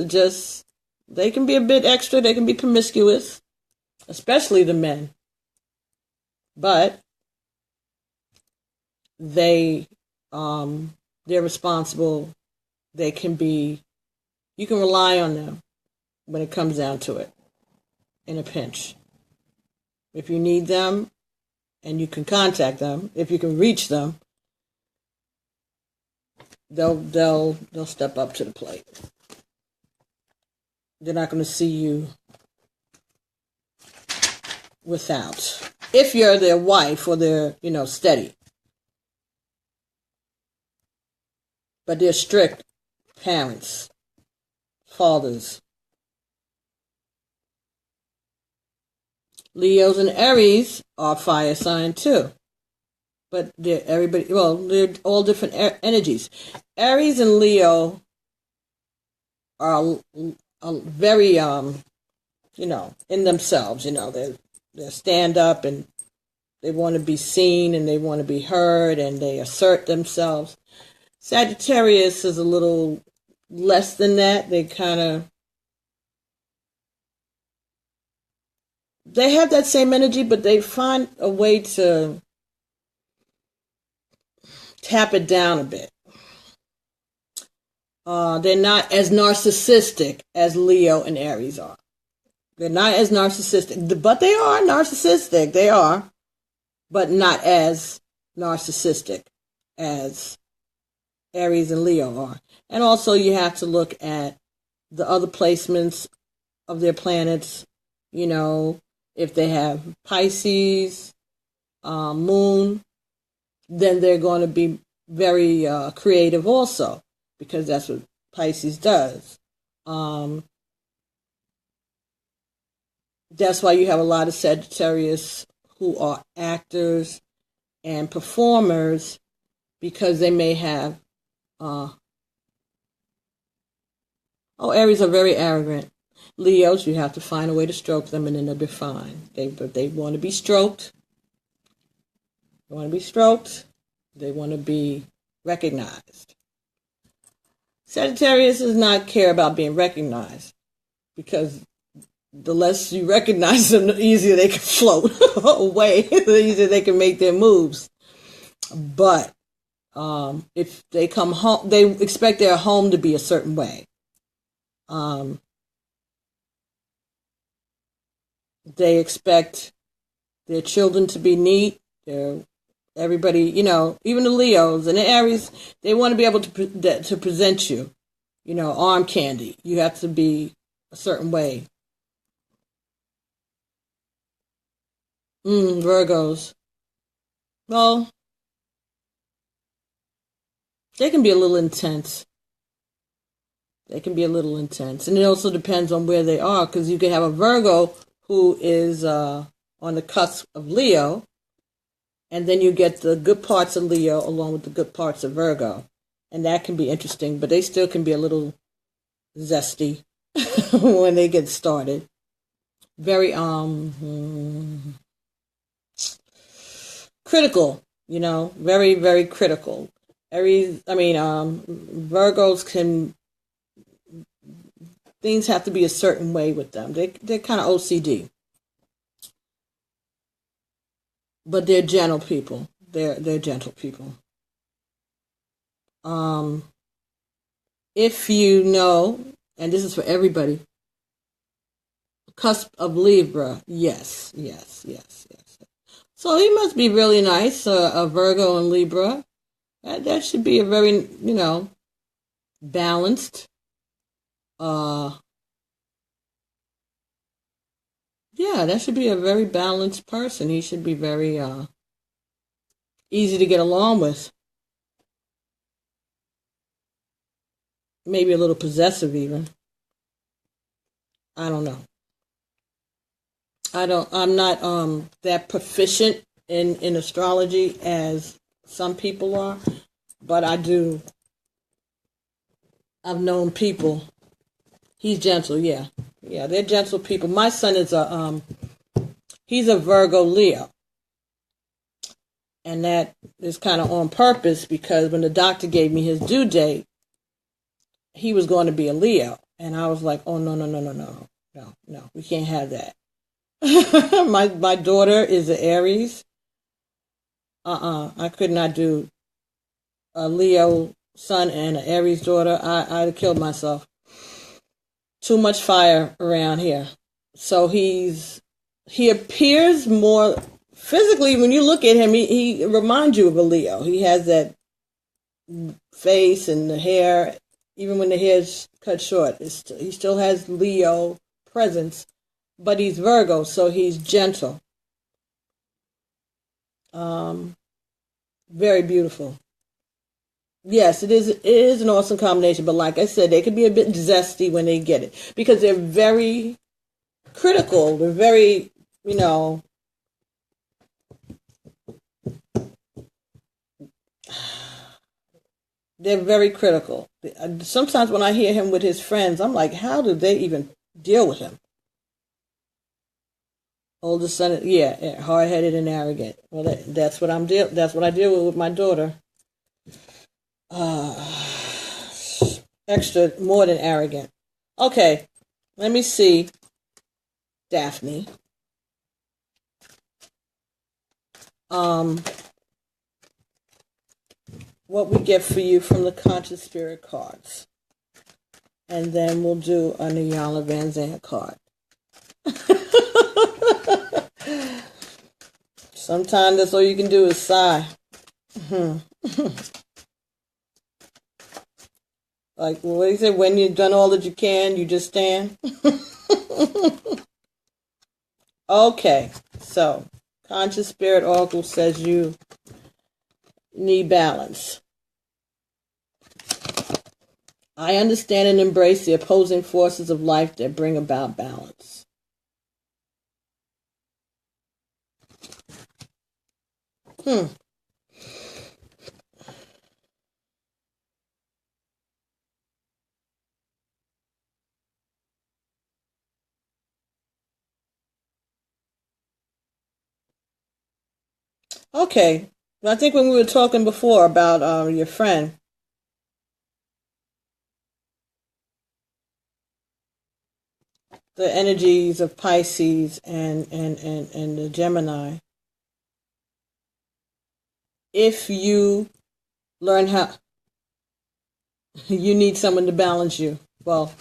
they can be a bit extra. They can be promiscuous, especially the men. But they're responsible. You can rely on them when it comes down to it, in a pinch. If you need them and you can contact them, if you can reach them, they'll step up to the plate. They're not going to see you without. If you're their wife or they're, steady. But they're strict parents, fathers. Leos and Aries are fire sign too. But they're all different energies. Aries and Leo are very, in themselves, they stand up and they want to be seen and they want to be heard and they assert themselves. Sagittarius is a little less than that. They have that same energy, but they find a way to tap it down a bit. They're not as narcissistic as Leo and Aries are. They're not as narcissistic, but they are narcissistic. They are, but not as narcissistic as Aries and Leo are. And also you have to look at the other placements of their planets, if they have Pisces, Moon, then they're going to be very creative also, because that's what Pisces does. That's why you have a lot of Sagittarius who are actors and performers, because they may have Aries are very arrogant. Leos, you have to find a way to stroke them and then they'll be fine. They want to be stroked. They want to be stroked. They want to be recognized. Sagittarius does not care about being recognized, because the less you recognize them, the easier they can float away, the easier they can make their moves. But if they come home, they expect their home to be a certain way. They expect their children to be neat. Everybody, even the Leos and the Aries, they want to be able to present you, arm candy. You have to be a certain way. Virgos. Well, they can be a little intense. And it also depends on where they are, because you can have a Virgo who is on the cusp of Leo, and then you get the good parts of Leo along with the good parts of Virgo. And that can be interesting, but they still can be a little zesty when they get started. Very critical, very, very critical. Virgos things have to be a certain way with them. They're kind of OCD. But they're gentle people. They're gentle people. If you know, and this is for everybody, cusp of Libra, yes. So he must be really nice, a Virgo and Libra. That should be a very, balanced. That should be a very balanced person. He should be very easy to get along with. Maybe a little possessive even. I don't know. I'm not that proficient in astrology as some people are, but I've known people. He's gentle, yeah, they're gentle people. My son is he's a Virgo Leo, and that is kind of on purpose, because when the doctor gave me his due date, he was going to be a Leo, and I was like, oh no, we can't have that. my daughter is an Aries. I could not do a Leo son and an Aries daughter. I'd have killed myself. Too much fire around here. So he appears more physically, when you look at him, he reminds you of a Leo. He has that face and the hair, even when the hair's cut short, he still has Leo presence, but he's Virgo, so he's gentle. Very beautiful. Yes, it is an awesome combination, but like I said, they can be a bit zesty when they get it because they're very critical. They're very, they're very critical. Sometimes when I hear him with his friends, I'm like, how do they even deal with him? Older son, yeah, hard-headed and arrogant. Well, that's what that's what I deal with my daughter. Extra, more than arrogant. Okay, let me see, Daphne. What we get for you from the Conscious Spirit cards. And then we'll do a Iyanla Vanzant card. Sometimes that's all you can do is sigh. Like what he said, when you've done all that you can, you just stand. Okay, so Conscious Spirit Oracle says you need balance. I understand and embrace the opposing forces of life that bring about balance. Okay, I think when we were talking before about your friend, the energies of Pisces and the Gemini, if you learn how, you need someone to balance you. Well,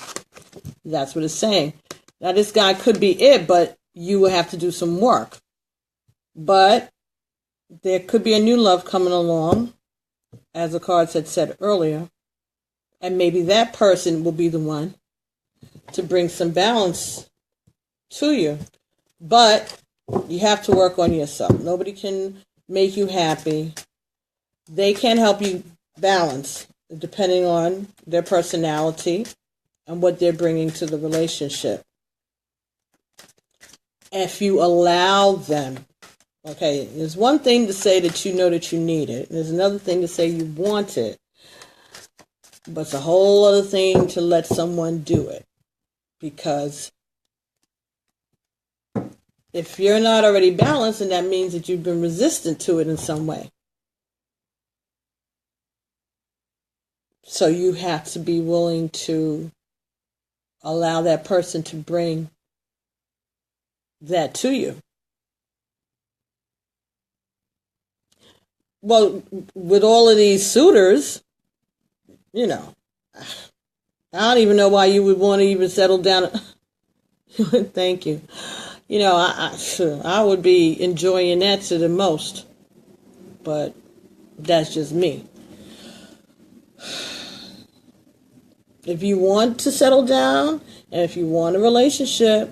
that's what it's saying. Now, this guy could be it, but you will have to do some work. But there could be a new love coming along, as the cards had said earlier, and maybe that person will be the one to bring some balance to you. But you have to work on yourself. Nobody can make you happy. They can help you balance, depending on their personality and what they're bringing to the relationship. If you allow them. Okay, there's one thing to say that you know that you need it. There's another thing to say you want it. But it's a whole other thing to let someone do it. Because if you're not already balanced, then that means that you've been resistant to it in some way. So you have to be willing to allow that person to bring that to you. Well, with all of these suitors, I don't even know why you would want to even settle down. Thank you. I would be enjoying that to the most, but that's just me. If you want to settle down and if you want a relationship,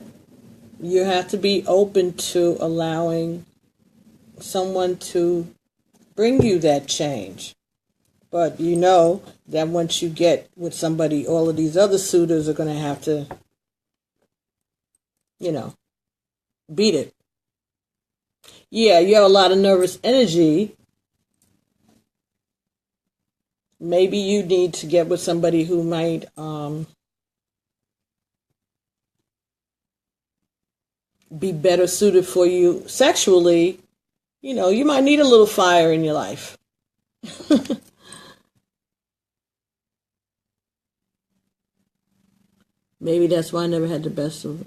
you have to be open to allowing someone to bring you that change. But you know that once you get with somebody, all of these other suitors are going to have to, beat it. Yeah, you have a lot of nervous energy. Maybe you need to get with somebody who might be better suited for you sexually. You might need a little fire in your life. Maybe that's why I never had the best of it.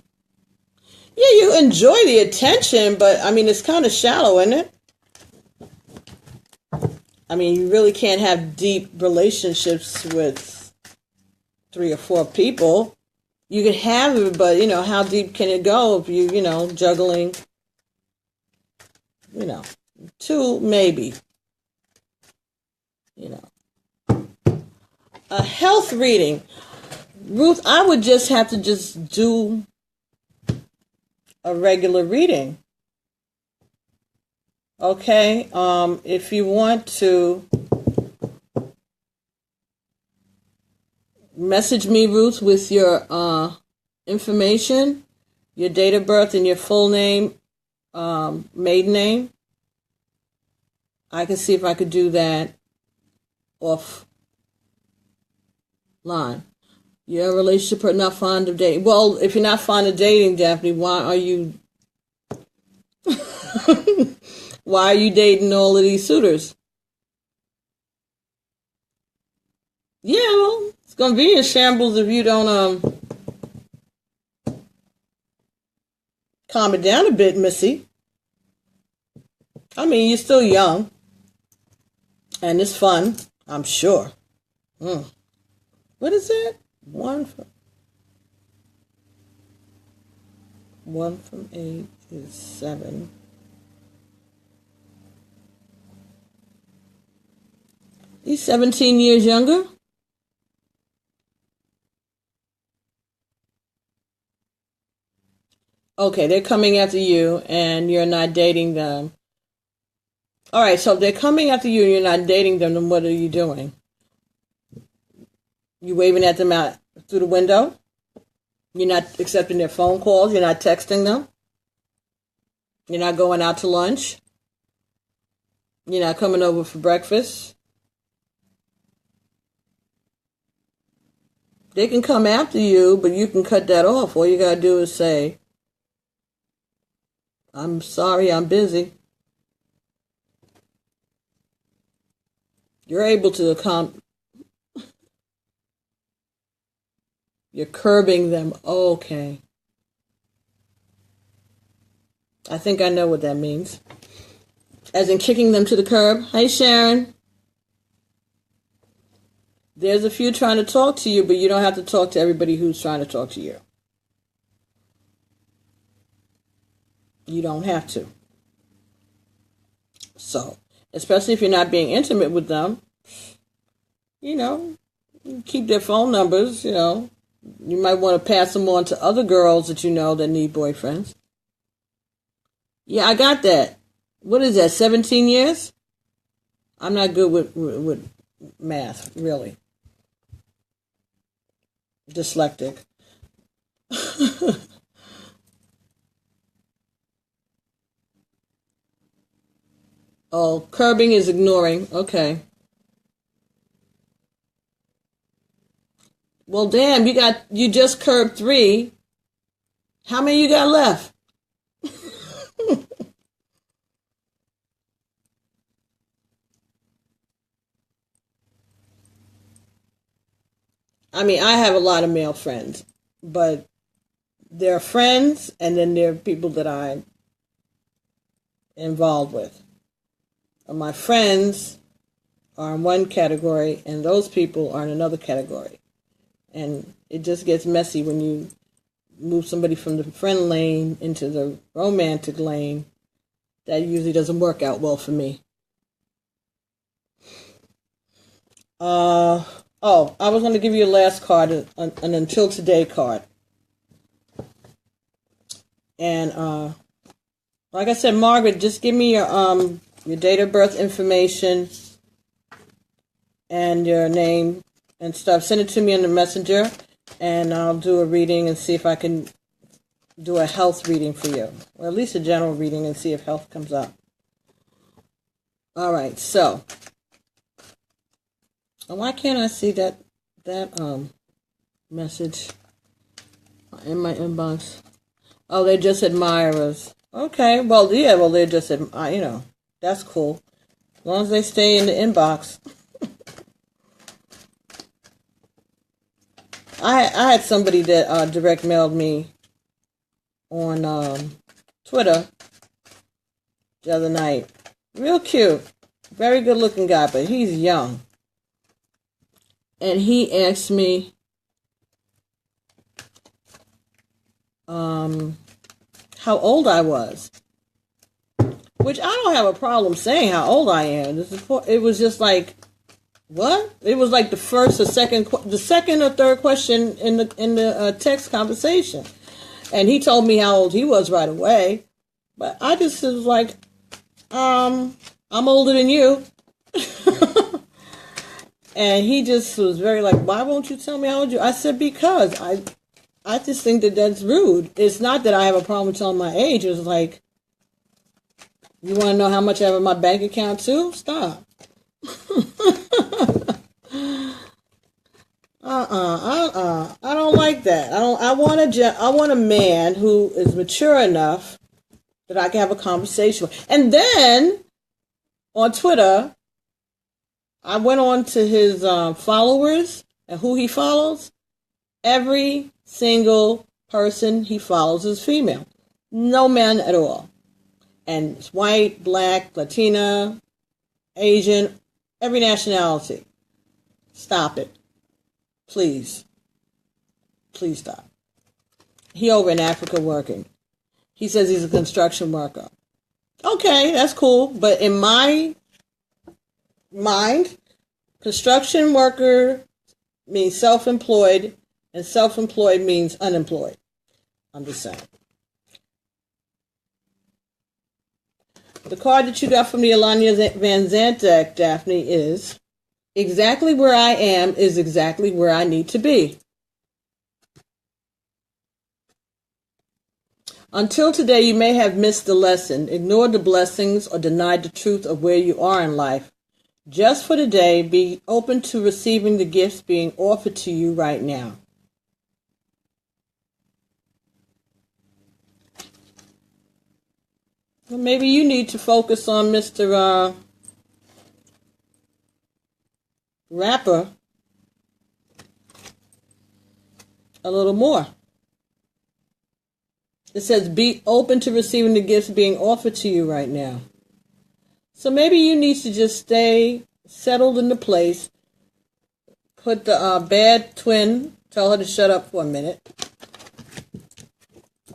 Yeah, you enjoy the attention, but it's kind of shallow, isn't it? You really can't have deep relationships with 3 or 4 people. You can have it, but how deep can it go if you, juggling 2 maybe. A health reading. Ruth, I would just have to just do a regular reading. Okay? If you want to message me, Ruth, with your information, your date of birth and your full name, maiden name, I can see if I could do that offline. Your relationship are not fond of dating. Well, if you're not fond of dating, Daphne, why are you why are you dating all of these suitors? Yeah, well, it's gonna be in shambles if you don't calm it down a bit, Missy. I mean, you're still young, and it's fun, I'm sure. What is that? One from 8 is 7. He's 17 years younger? Okay, they're coming after you, and you're not dating them. All right, so if they're coming after you and you're not dating them, then what are you doing? You waving at them out through the window? You're not accepting their phone calls? You're not texting them? You're not going out to lunch? You're not coming over for breakfast? They can come after you, but you can cut that off. All you got to do is say, I'm sorry, I'm busy. You're able to you're curbing them. Okay. I think I know what that means. As in kicking them to the curb. Hey, Sharon. There's a few trying to talk to you, but you don't have to talk to everybody who's trying to talk to you. You don't have to. So, especially if you're not being intimate with them, keep their phone numbers, You might want to pass them on to other girls that you know that need boyfriends. Yeah, I got that. What is that, 17 years? I'm not good with math, really. Dyslexic. Oh, curbing is ignoring. Okay. Well, damn, you just curbed 3. How many you got left? I mean, I have a lot of male friends, but they're friends, and then there are people that I'm involved with. And my friends are in one category, and those people are in another category. And it just gets messy when you move somebody from the friend lane into the romantic lane. That usually doesn't work out well for me. I was going to give you a last card, an until today card. And like I said, Margaret, just give me your date of birth information and your name and stuff. Send it to me on the messenger, and I'll do a reading and see if I can do a health reading for you, or at least a general reading, and see if health comes up. All right, so why can't I see that message in my inbox? Oh, they're just admirers. Okay, well, they're just that's cool, as long as they stay in the inbox. I had somebody that direct mailed me on Twitter the other night. Real cute, very good looking guy, but he's young. And he asked me how old I was. which I don't have a problem saying how old I am. It was just like, what? It was like the second or third question in the text conversation, and he told me how old he was right away. But I just was like, I'm older than you. And he just was very like, why won't you tell me how old you? I said, because I just think that that's rude. It's not that I have a problem telling my age. It's like, you want to know how much I have in my bank account too? Stop. I don't like that. I want a man who is mature enough that I can have a conversation with. And then on Twitter, I went on to his followers and who he follows. Every single person he follows is female. No man at all. And it's white, black, Latina, Asian, every nationality. Stop it. Please. Please stop. He over in Africa working. He says he's a construction worker. Okay, that's cool. But in my mind, construction worker means self-employed, and self-employed means unemployed. I'm just saying. The card that you got from the Alanya Van Zandt deck, Daphne, is exactly where I am is exactly where I need to be. Until today, you may have missed the lesson, ignored the blessings, or denied the truth of where you are in life. Just for today, be open to receiving the gifts being offered to you right now. Well, maybe you need to focus on Mr. Rapper a little more. It says, be open to receiving the gifts being offered to you right now. So maybe you need to just stay settled in the place, put the bad twin, tell her to shut up for a minute,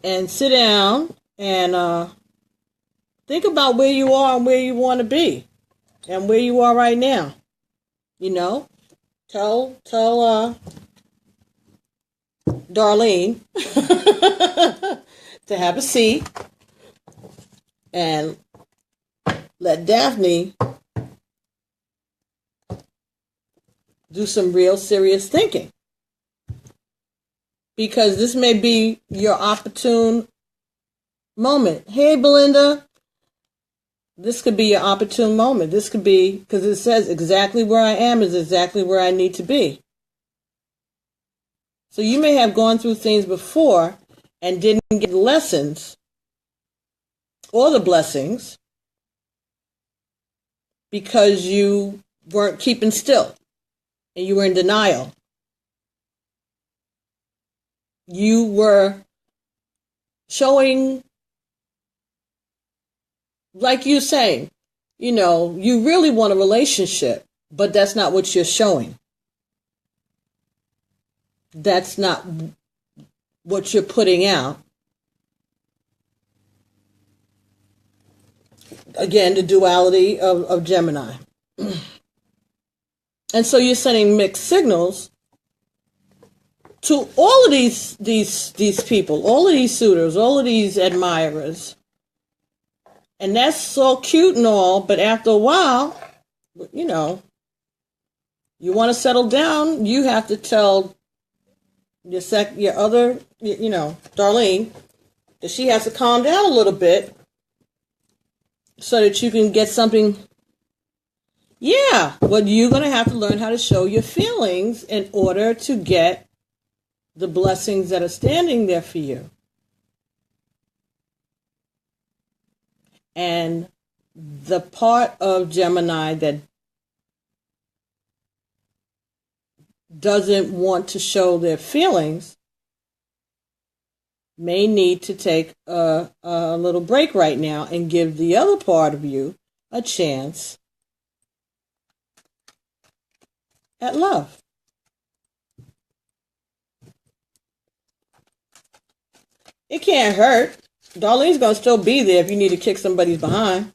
and sit down and think about where you are and where you want to be and where you are right now. You know, tell Doreen to have a seat and let Daphne do some real serious thinking. Because this may be your opportune moment. Hey, Belinda, this could be your opportune moment. This could be, because it says exactly where I am is exactly where I need to be. So you may have gone through things before and didn't get lessons or the blessings because you weren't keeping still and you were in denial. You were showing, like you're saying, you know, you really want a relationship, but that's not what you're showing. That's not what you're putting out. Again, the duality of Gemini. And so you're sending mixed signals to all of these people, all of these suitors, all of these admirers. And that's so cute and all, but after a while, you know, you want to settle down, you have to tell your other, you know, Darlene, that she has to calm down a little bit so that you can get something. Yeah, well, you're going to have to learn how to show your feelings in order to get the blessings that are standing there for you. And the part of Gemini that doesn't want to show their feelings may need to take a little break right now and give the other part of you a chance at love. It can't hurt. Darlene's going to still be there if you need to kick somebody's behind.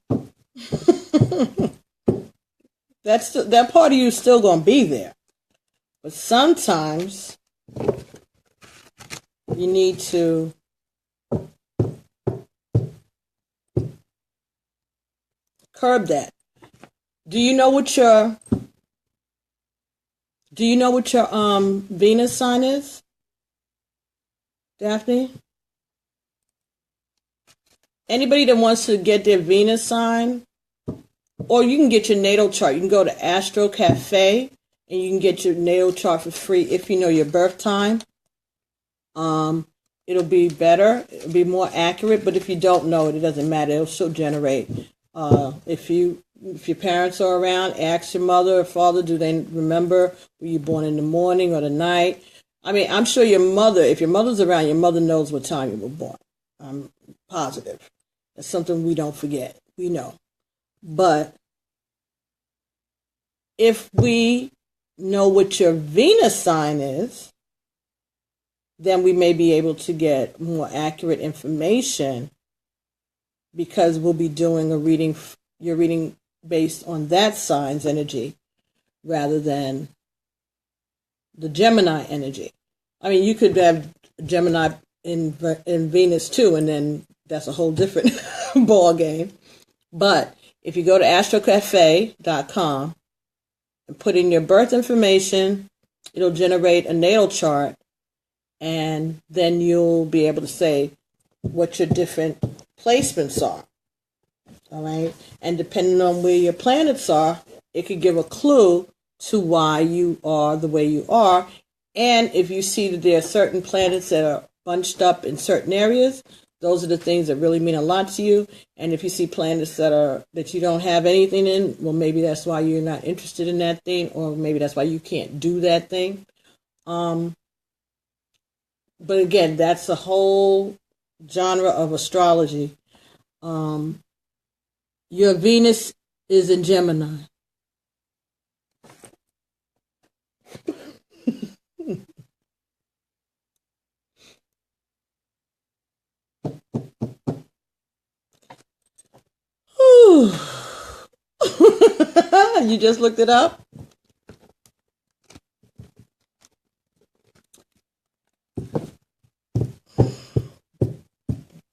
That part of you is still going to be there. But sometimes you need to curb that. Do you know what your Venus sign is, Daphne? Anybody that wants to get their Venus sign, or you can get your natal chart. You can go to Astro Cafe and you can get your natal chart for free if you know your birth time. It'll be better. It'll be more accurate. But if you don't know it, it doesn't matter. It'll still generate. If your parents are around, ask your mother or father, do they remember, were you born in the morning or the night? I mean, I'm sure your mother, if your mother's around, your mother knows what time you were born. I'm positive. That's something we don't forget. We know. But if we know what your Venus sign is, then we may be able to get more accurate information, because we'll be doing your reading based on that sign's energy rather than the Gemini energy. I mean, you could have Gemini in Venus too, and then that's a whole different ball game. But if you go to astrocafe.com and put in your birth information, it'll generate a natal chart, and then you'll be able to say what your different placements are. All right. And depending on where your planets are, it could give a clue to why you are the way you are. And if you see that there are certain planets that are bunched up in certain areas, those are the things that really mean a lot to you. And if you see planets that you don't have anything in, well, maybe that's why you're not interested in that thing, or maybe that's why you can't do that thing. But again, that's a whole genre of astrology. Your Venus is in Gemini. You just looked it up?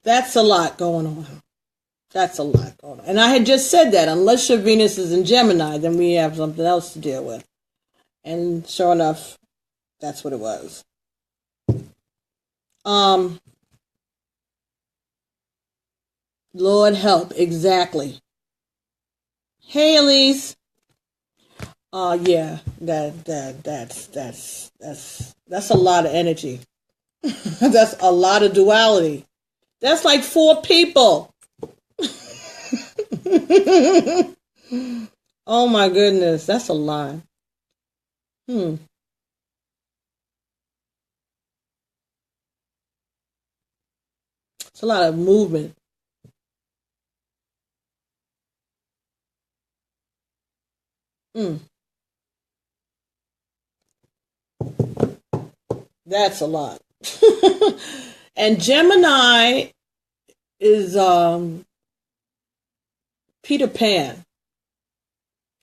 That's a lot going on. That's a lot going on. And I had just said that unless your Venus is in Gemini, then we have something else to deal with. And sure enough, that's what it was. Lord help, exactly. Hey, Elise. Yeah, that's a lot of energy. That's a lot of duality. That's like 4 people. Oh my goodness, that's a lot. It's a lot of movement. That's a lot. And Gemini is Peter Pan.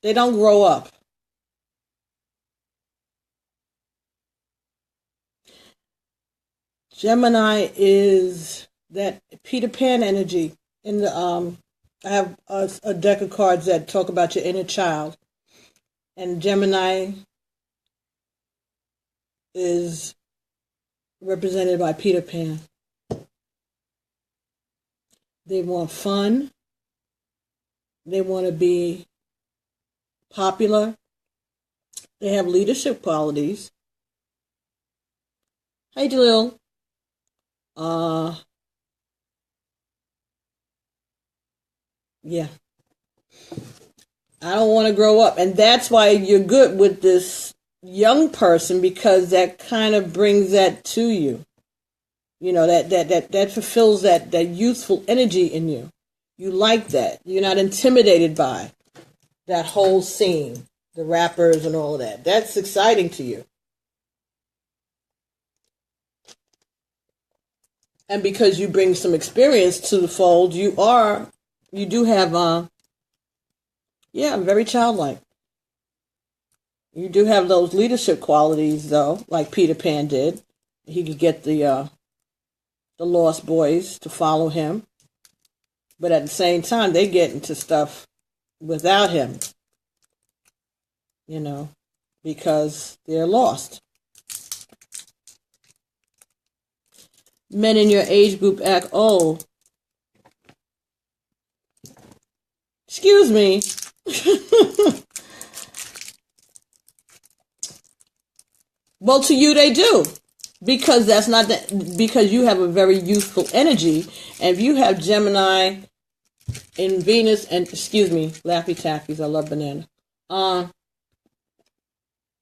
They don't grow up. Gemini is that Peter Pan energy. In the I have a deck of cards that talk about your inner child, and Gemini is represented by Peter Pan. They want fun. They want to be popular. They have leadership qualities. Hey, Jalil. Yeah. I don't want to grow up. And that's why you're good with this young person, because that kind of brings that to you. You know, that fulfills that youthful energy in you. You like that. You're not intimidated by that whole scene, the rappers and all of that. That's exciting to you. And because you bring some experience to the fold, you do have, very childlike. You do have those leadership qualities, though, like Peter Pan did. He could get the lost boys to follow him, but at the same time, they get into stuff without him, because they're lost. Men in your age group act old. Excuse me. Well, to you they do, because because you have a very youthful energy, and if you have Gemini in Venus, and excuse me, Laffy Taffies, I love banana.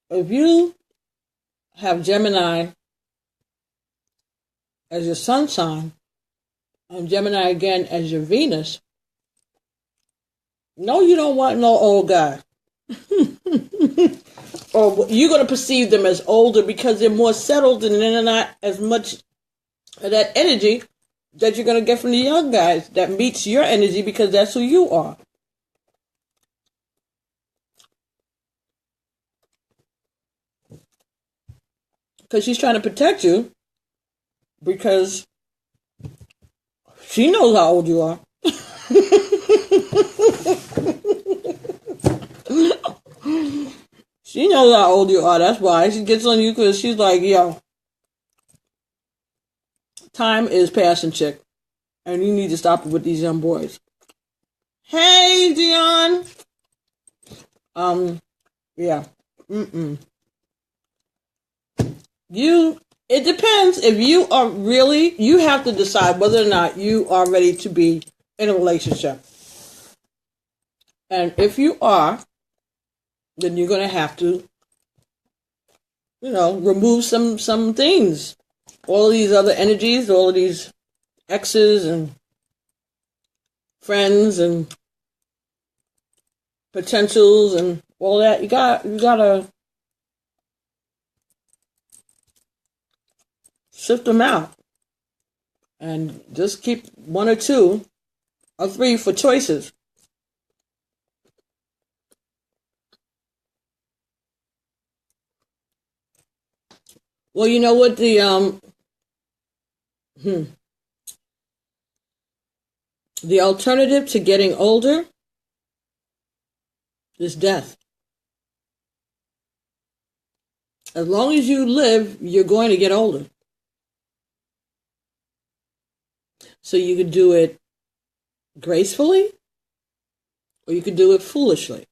If you have Gemini as your sun sign, and Gemini again as your Venus, no, you don't want no old guy. Or you're going to perceive them as older because they're more settled and they're not as much of that energy that you're going to get from the young guys that meets your energy, because that's who you are. Because she's trying to protect you, because she knows how old you are. She knows how old you are. That's why she gets on you, because she's like, yo, time is passing, chick, and you need to stop it with these young boys. Hey, Dion. Yeah. It depends. If you are really, you have to decide whether or not you are ready to be in a relationship. And if you are, then you're going to have to, remove some things. All of these other energies, all of these exes and friends and potentials and all that. You gotta sift them out. And just keep one or two or three for choices. Well, you know what, the alternative to getting older is death. As long as you live, you're going to get older. So you could do it gracefully, or you could do it foolishly.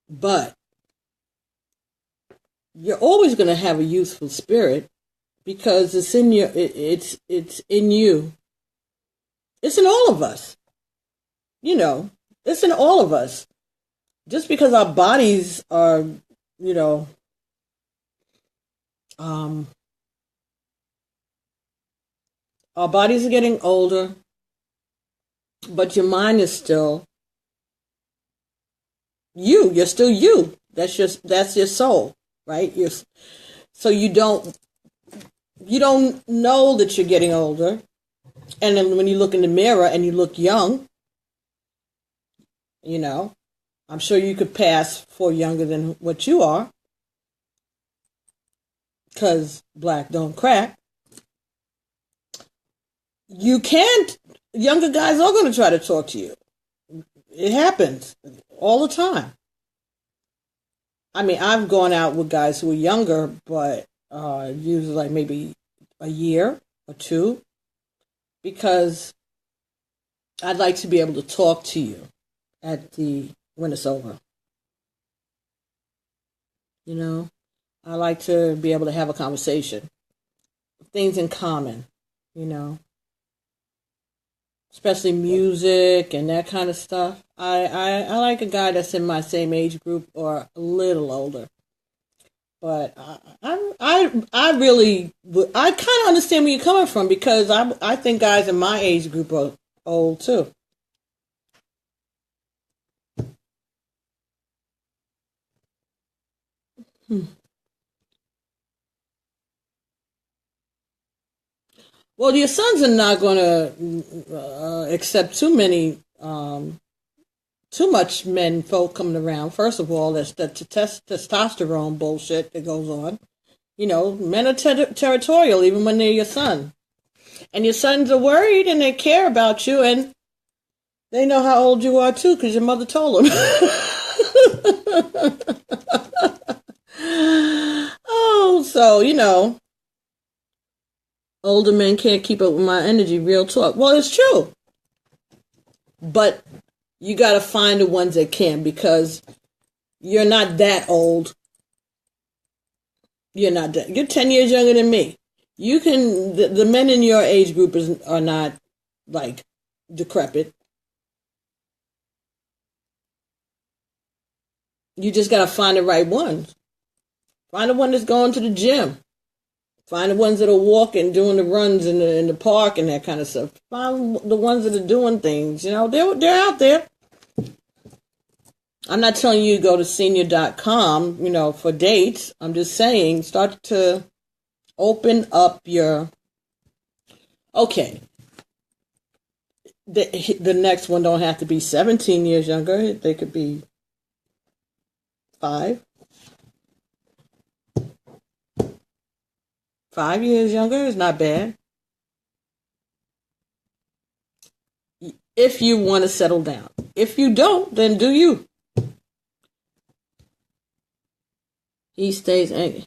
But you're always going to have a youthful spirit, because it's in you. It's in you. It's in all of us. It's in all of us. Just because our bodies are, our bodies are getting older, but your mind is still you. You're still you. That's your soul, right? So you don't know that you're getting older. And then when you look in the mirror and you look young, I'm sure you could pass for younger than what you are, because black don't crack. You can't. Younger guys are going to try to talk to you. It happens all the time. I mean, I've gone out with guys who are younger, but usually like maybe a year or two, because I'd like to be able to talk to you when it's over. I like to be able to have a conversation, things in common, especially music and that kind of stuff. I like a guy that's in my same age group or a little older. But I really, I kind of understand where you're coming from, because I think guys in my age group are old too. Well, your sons are not going to accept too much men folk coming around. First of all, that's the testosterone bullshit that goes on. You know, men are territorial even when they're your son. And your sons are worried and they care about you, and they know how old you are too because your mother told them. Oh, so, older men can't keep up with my energy, real talk. Well, it's true. But you got to find the ones that can, because you're not that old. You're 10 years younger than me. You can, the men in your age group are not like decrepit. You just got to find the right ones. Find the one that's going to the gym. Find the ones that are walking, doing the runs in the park and that kind of stuff. Find the ones that are doing things. They're out there. I'm not telling you to go to senior.com, for dates. I'm just saying, start to open up your... Okay. The next one don't have to be 17 years younger. They could be 5. 5 years younger is not bad. If you want to settle down. If you don't, then do you. He stays angry.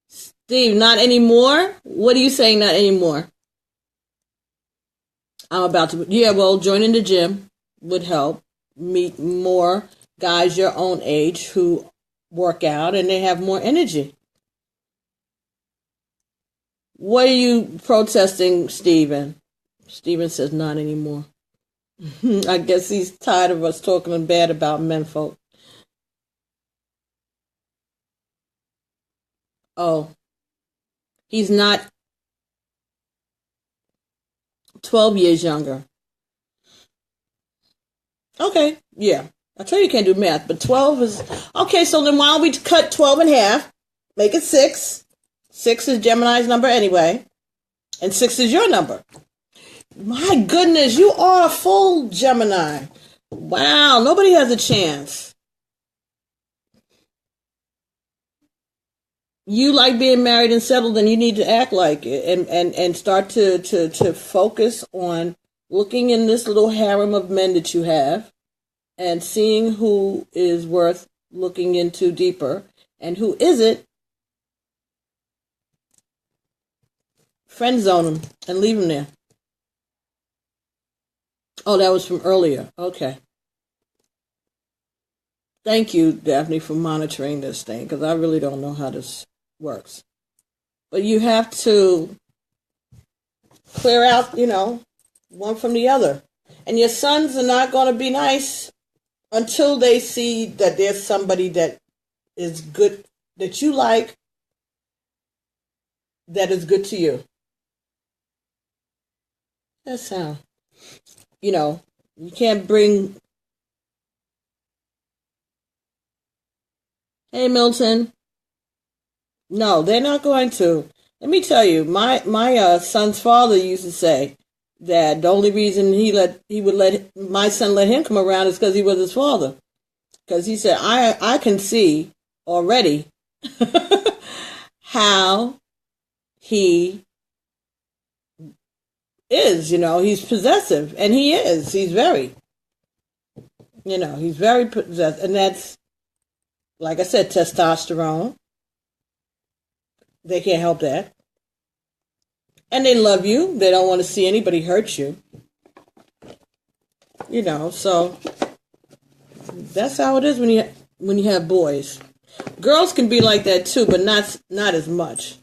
Steve, not anymore? What are you saying, not anymore? I'm about to... Yeah, well, joining the gym would help. Meet more guys your own age who work out and they have more energy. What are you protesting, Stephen? Stephen says not anymore. I guess he's tired of us talking bad about menfolk. Oh, he's not 12 years younger. Okay, yeah. I tell you can't do math, but 12 is... Okay, so then why don't we cut 12 in half? Make it 6. 6 is Gemini's number anyway. And 6 is your number. My goodness, you are a full Gemini. Wow, nobody has a chance. You like being married and settled, and you need to act like it and start to focus on looking in this little harem of men that you have and seeing who is worth looking into deeper and who isn't. Friend zone him and leave him there. Oh, that was from earlier. Okay. Thank you, Daphne, for monitoring this thing, because I really don't know how this works. But you have to clear out, one from the other. And your sons are not going to be nice until they see that there's somebody that is good, that you like, that is good to you. That's how, you can't bring... Hey, Milton. No, they're not going to. Let me tell you, my son's father used to say that the only reason he would let my son let him come around is because he was his father. Because he said, I can see already how he is, he's possessive, and he is. He's very, he's very possessive, and that's, like I said, testosterone. They can't help that. And they love you. They don't want to see anybody hurt you. So that's how it is when you have boys. Girls can be like that too, but not as much.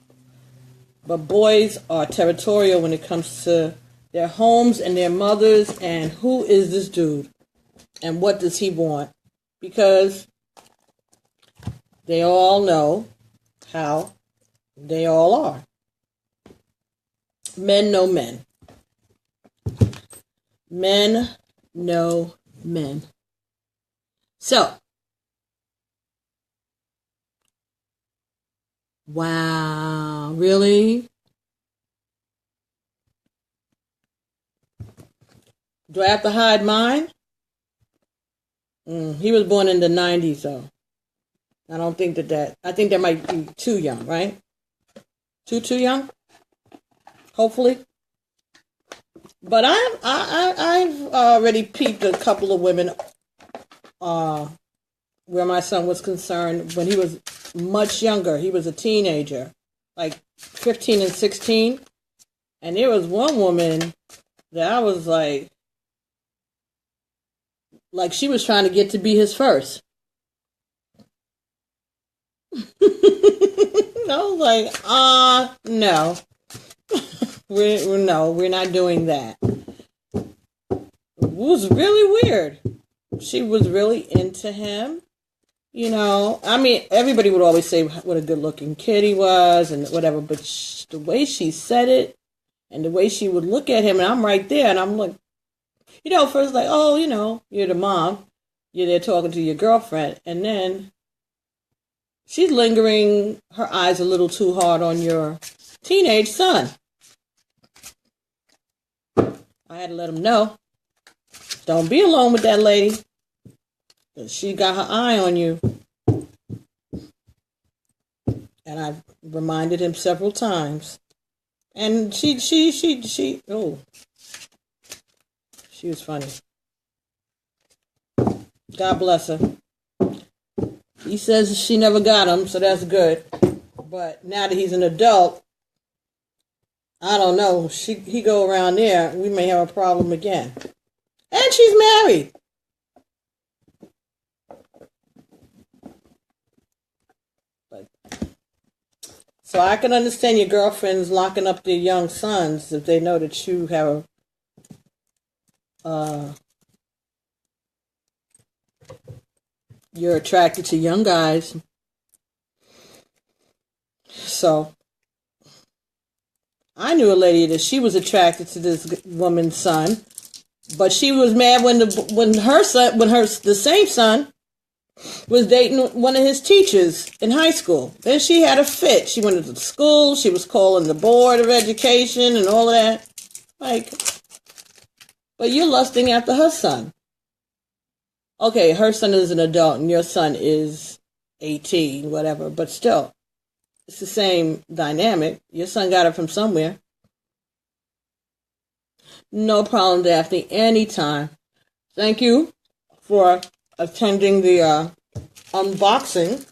But boys are territorial when it comes to their homes and their mothers and who is this dude and what does he want? Because they all know how they all are. Men know men. Men know men. So, wow, really? Do I have to hide mine? He was born in the 90s, though. I don't think I think that might be too young, right? Too young? Hopefully. But I've already peeped a couple of women where my son was concerned when he was much younger. He was a teenager, like 15 and 16. And there was one woman that I was like she was trying to get to be his first. I was like, no. We're not doing that. It was really weird. She was really into him. You know, I mean, everybody would always say what a good-looking kid he was and whatever, but the way she said it and the way she would look at him, and I'm right there, and I'm like, first like, oh, you're the mom. You're there talking to your girlfriend, and then she's lingering her eyes a little too hard on your teenage son. I had to let him know. Don't be alone with that lady. She got her eye on you. And I've reminded him several times. And she was funny. God bless her. He says she never got him, so that's good. But now that he's an adult, I don't know. He go around there, we may have a problem again. And she's married. So I can understand your girlfriends locking up their young sons if they know that you have you're attracted to young guys. So I knew a lady that she was attracted to this woman's son, but she was mad when the same son was dating one of his teachers in high school. Then she had a fit. She went to the school. She was calling the board of education and all of that. But you're lusting after her son. Okay, her son is an adult and your son is 18, whatever. But still, it's the same dynamic. Your son got it from somewhere. No problem, Daphne. Anytime. Thank you for attending the unboxing.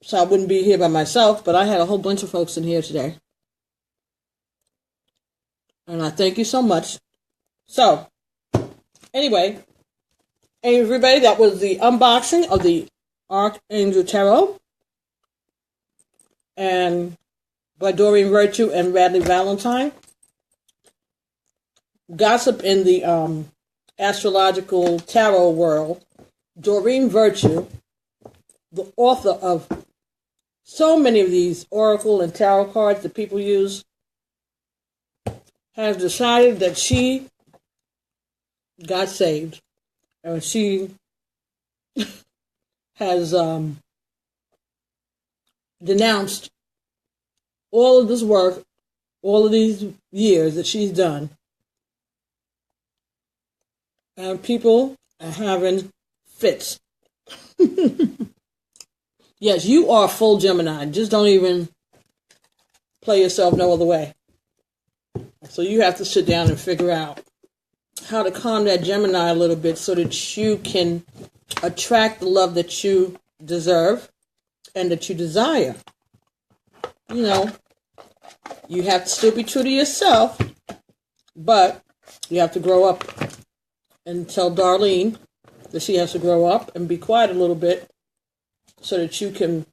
So I wouldn't be here by myself, but I had a whole bunch of folks in here today. And I thank you so much. So, anyway, everybody, that was the unboxing of the ArchAngel Tarot and by Doreen Virtue and Radleigh Valentine. Gossip in the astrological tarot world. Doreen Virtue, the author of so many of these oracle and tarot cards that people use, has decided that she got saved. And she has denounced all of this work, all of these years that she's done. And people are having fits. Yes, you are full Gemini. Just don't even play yourself no other way. So you have to sit down and figure out how to calm that Gemini a little bit so that you can attract the love that you deserve and that you desire. You know, you have to still be true to yourself, but you have to grow up and tell Darlene that she has to grow up and be quiet a little bit so that you can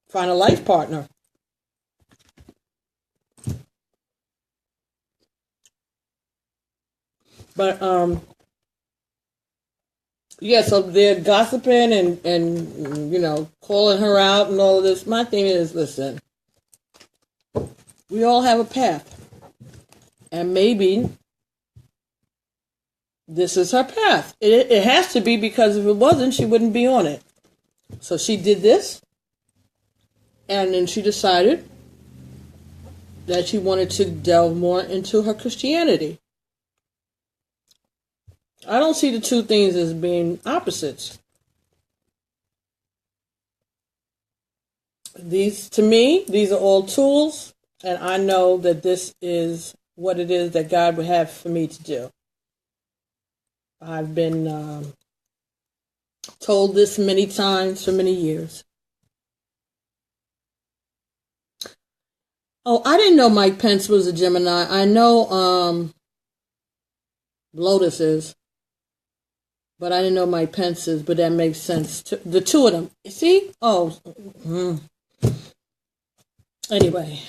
find a life partner. But, yeah, so they're gossiping and, you know, calling her out and all of this. My thing is, listen, we all have a path. And maybe this is her path. It has to be, because if it wasn't, she wouldn't be on it. So she did this, and then she decided that she wanted to delve more into her Christianity. I don't see the two things as being opposites. To me, these are all tools, and I know that this is what it is that God would have for me to do. I've been told this many times for many years. Oh, I didn't know Mike Pence was a Gemini. I know Lotus is, but I didn't know Mike Pence is, but that makes sense. The two of them. See? Oh. Anyway.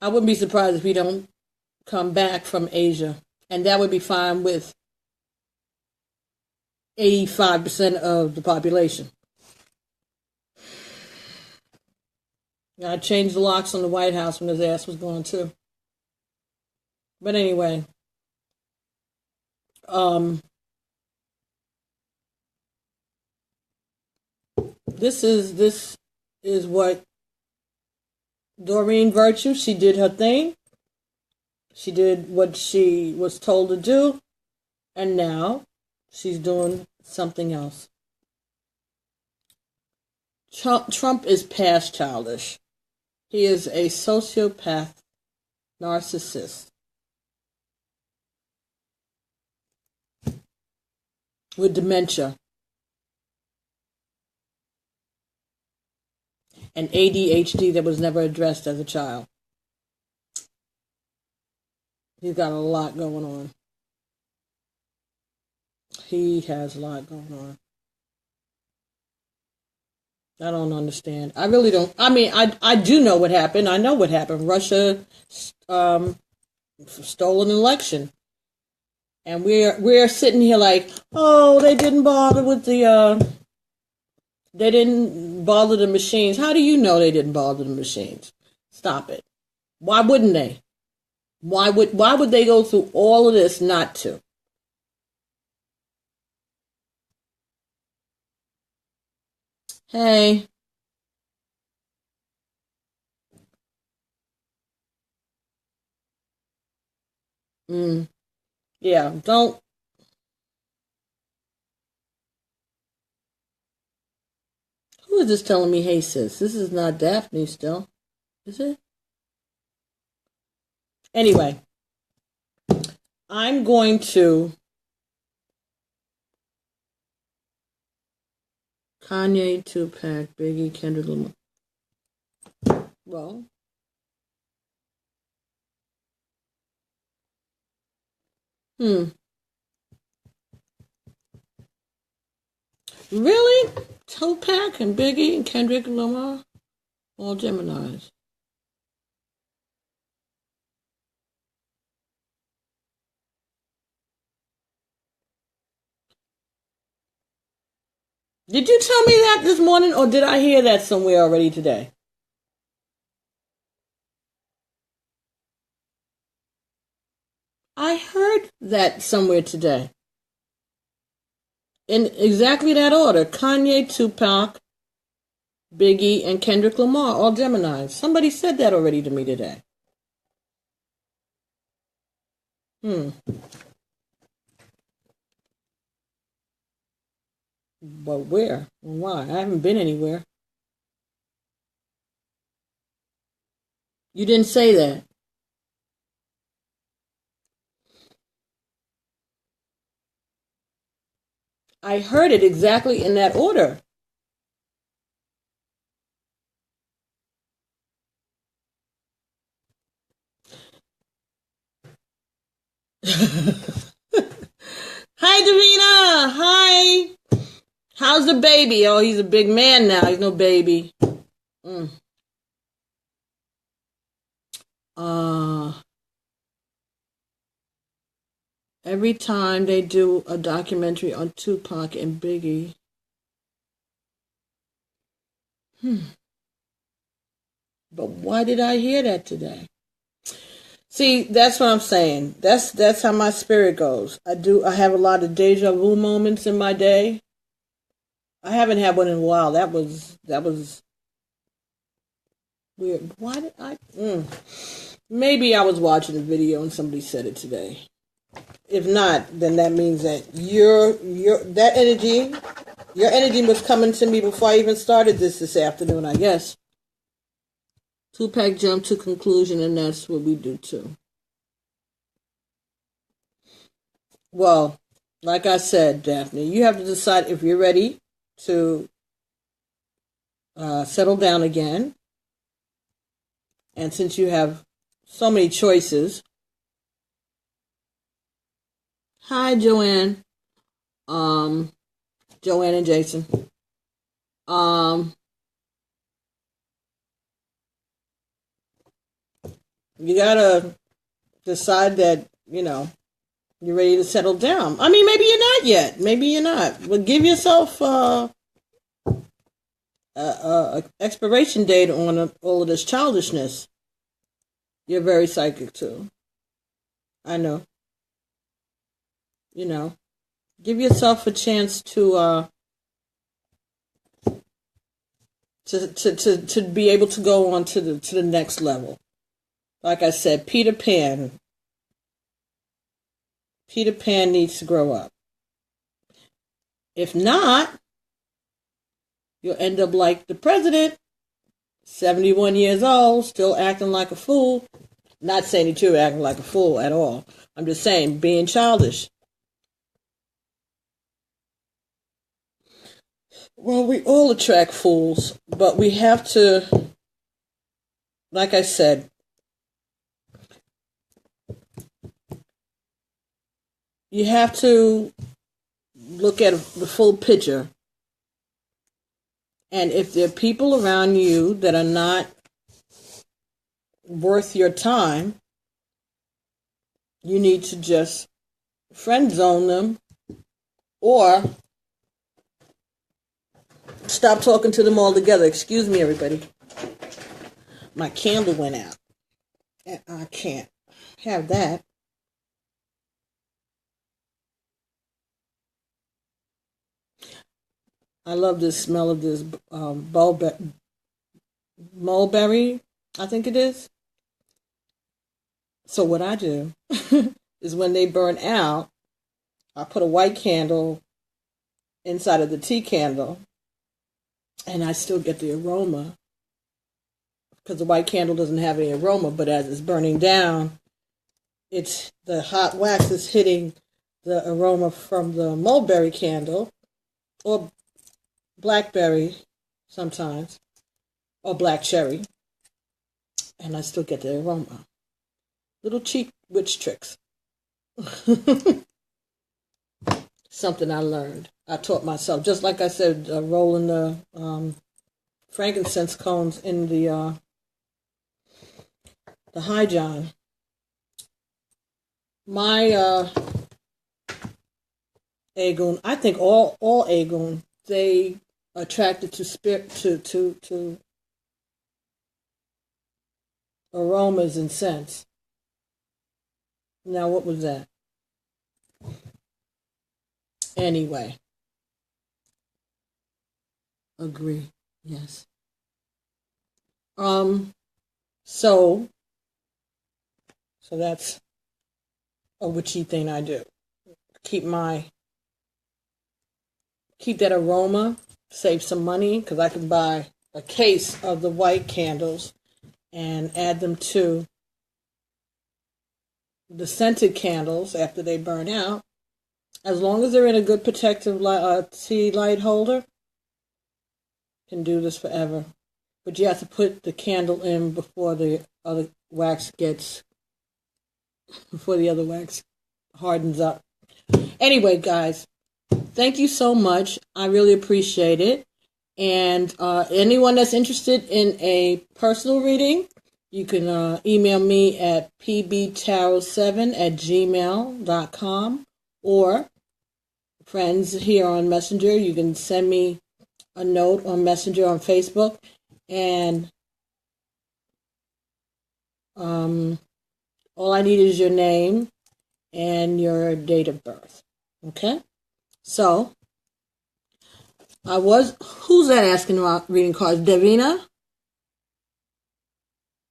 I wouldn't be surprised if we don't come back from Asia. And that would be fine with 85% of the population. I changed the locks on the White House when his ass was gone too. But anyway, this is what Doreen Virtue, she did her thing. She did what she was told to do, and now she's doing something else. Trump is past childish. He is a sociopath, narcissist, with dementia and ADHD that was never addressed as a child. He's got a lot going on. He has a lot going on. I don't understand. I really don't. I mean, I do know what happened. I know what happened. Russia stole an election. And we're sitting here like, oh, they didn't bother with they didn't bother the machines. How do you know they didn't bother the machines? Stop it. Why wouldn't they? Why would they go through all of this not to? Hey. Yeah, don't. Who is this telling me, hey sis? This is not Daphne still. Is it? Anyway, I'm going to Kanye, Tupac, Biggie, Kendrick Lamar. Well, really? Tupac and Biggie and Kendrick Lamar? All Geminis. Did you tell me that this morning, or did I hear that somewhere already today? I heard that somewhere today. In exactly that order. Kanye, Tupac, Biggie, and Kendrick Lamar, all Geminis. Somebody said that already to me today. But where and why? I haven't been anywhere. You didn't say that. I heard it exactly in that order. Hi, Davina. Hi. How's the baby? Oh, he's a big man now. He's no baby. Every time they do a documentary on Tupac and Biggie. But why did I hear that today? See, that's what I'm saying. That's how my spirit goes. I have a lot of deja vu moments in my day. I haven't had one in a while. That was Weird. Why did I? Maybe I was watching a video and somebody said it today. If not, then that means that your energy was coming to me before I even started this afternoon, I guess. Tupac jumped to conclusion, and that's what we do too. Well, like I said, Daphne, you have to decide if you're ready to settle down again. And since you have so many choices, hi, Joanne. Joanne and Jason. You gotta decide that, you're ready to settle down. I mean, maybe you're not yet. Maybe you're not. But give yourself a expiration date on all of this childishness. You're very psychic too. I know. Give yourself a chance to be able to go on to the next level. Like I said, Peter Pan needs to grow up. If not, you'll end up like the president, 71 years old, still acting like a fool. Not saying that you're acting like a fool at all. I'm just saying, being childish. Well, we all attract fools, but we have to, like I said, you have to look at the full picture. And if there are people around you that are not worth your time, you need to just friend zone them or stop talking to them altogether. Excuse me, everybody. My candle went out. And I can't have that. I love the smell of this mulberry, I think it is. So what I do is when they burn out, I put a white candle inside of the tea candle, and I still get the aroma, because the white candle doesn't have any aroma, but as it's burning down, it's the hot wax is hitting the aroma from the mulberry candle, or blackberry sometimes, or black cherry, and I still get the aroma. Little cheap witch tricks. Something I learned. I taught myself. Just like I said, rolling the frankincense cones in the high john. My Agun, I think all Agun, they attracted to spirit to aromas and scents. Now, what was that? Anyway. Agree. Yes. So that's a witchy thing I do. Keep that aroma, save some money, because I can buy a case of the white candles and add them to the scented candles after they burn out. As long as they're in a good protective tea light holder, can do this forever. But you have to put the candle in before the other wax hardens up. Anyway, guys, thank you so much. I really appreciate it. And anyone that's interested in a personal reading, you can email me at pbtarot7@gmail.com, or friends here on Messenger, you can send me a note on Messenger on Facebook, and all I need is your name and your date of birth. Okay? So, who's that asking about reading cards? Davina?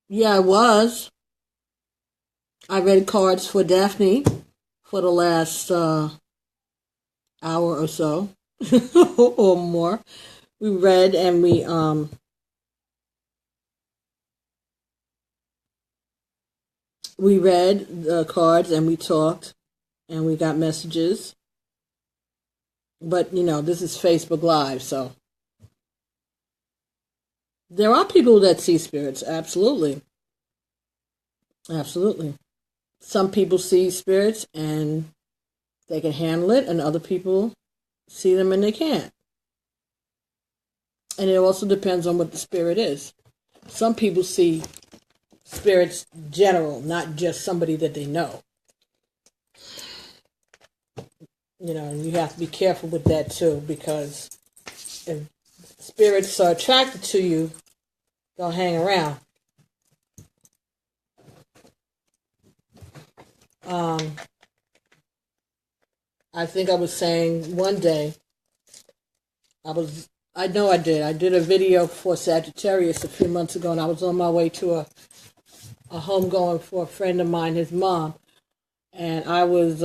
Yeah, I was. I read cards for Daphne for the last hour or so, or more. We read and we read the cards and we talked and we got messages. But this is Facebook Live, so there are people that see spirits. Absolutely, absolutely. Some people see spirits and they can handle it, and other people see them and they can't. And it also depends on what the spirit is. Some people see spirits general, not just somebody that they know. And you have to be careful with that too, because if spirits are attracted to you, they'll hang around. I think I was saying one day, I know I did a video for Sagittarius a few months ago, and I was on my way to a homegoing for a friend of mine, his mom, and I was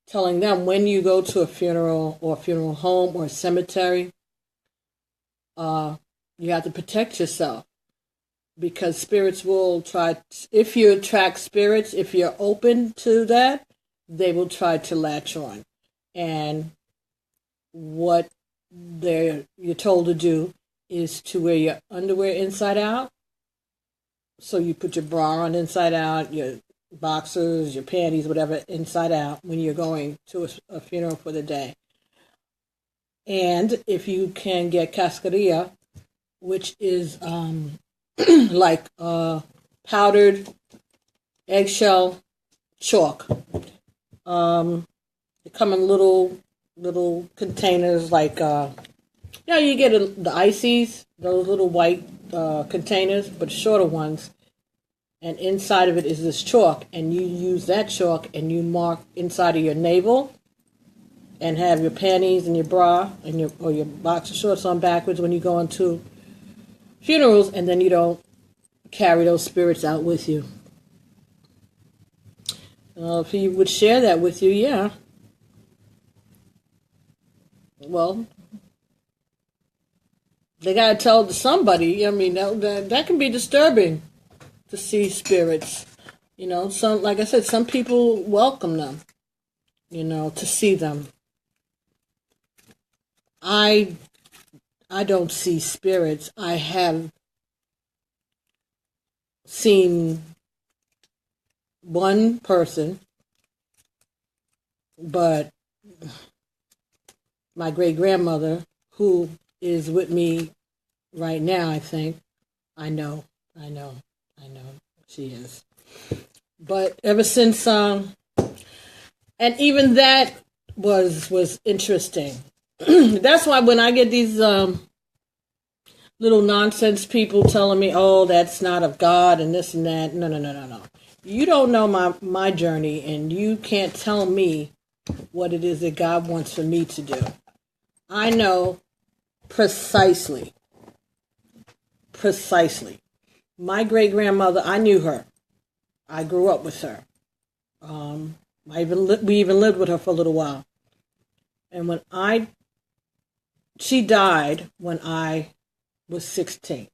telling them, when you go to a funeral or a funeral home or a cemetery, you have to protect yourself, because spirits will try, if you attract spirits, if you're open to that, they will try to latch on. And what you're told to do is to wear your underwear inside out. So you put your bra on inside out, your boxers, your panties, whatever, inside out when you're going to a funeral for the day. And if you can get cascarilla, which is like powdered eggshell chalk. They come in little containers, like you get the ices, those little white containers, but shorter ones. And inside of it is this chalk, and you use that chalk and you mark inside of your navel, and have your panties and your bra and your boxer shorts on backwards when you go into funerals, and then you don't carry those spirits out with you. If he would share that with you, yeah. Well, they gotta tell it to somebody. I mean, that can be disturbing to see spirits. Some, like I said, some people welcome them. To see them. I don't see spirits. I have seen one person, but my great-grandmother, who is with me right now, I think. I know, she is. But ever since, and even that was interesting. That's why when I get these little nonsense people telling me, oh, that's not of God and this and that. No. You don't know my journey, and you can't tell me what it is that God wants for me to do. I know precisely. My great-grandmother, I knew her. I grew up with her. We even lived with her for a little while. And she died when I was 16.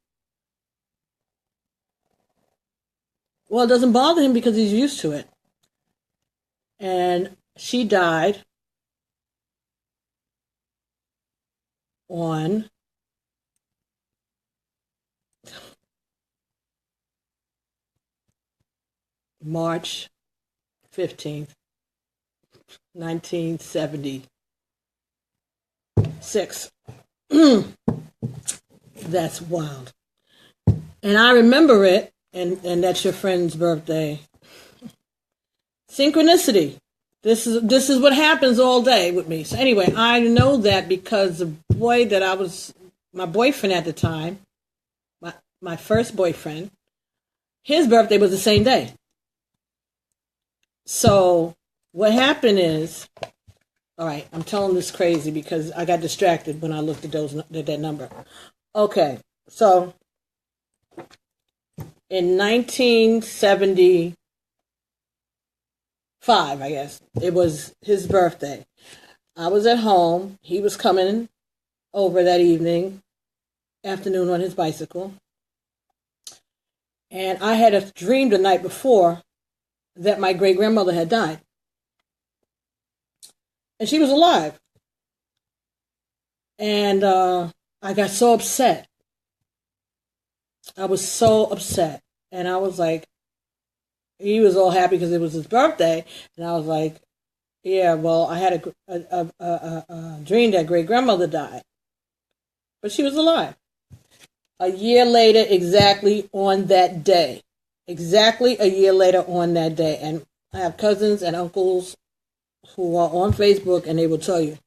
Well, it doesn't bother him because he's used to it. And she died on March 15th, 1976. That's wild. And I remember it, and that's your friend's birthday. Synchronicity. This is what happens all day with me. So anyway, I know that because the boy that my boyfriend at the time, my first boyfriend, his birthday was the same day. So what happened is, all right, I'm telling this crazy because I got distracted when I looked at that number. Okay, so in 1975, I guess. It was his birthday. I was at home. He was coming over that afternoon on his bicycle. And I had a dream the night before that my great-grandmother had died. And she was alive. And I got so upset. I was so upset. And I was like, he was all happy because it was his birthday. And I was like, yeah, well, I had a dream that great-grandmother died. But she was alive. A year later, exactly on that day. Exactly a year later on that day. And I have cousins and uncles who are on Facebook, and they will tell you.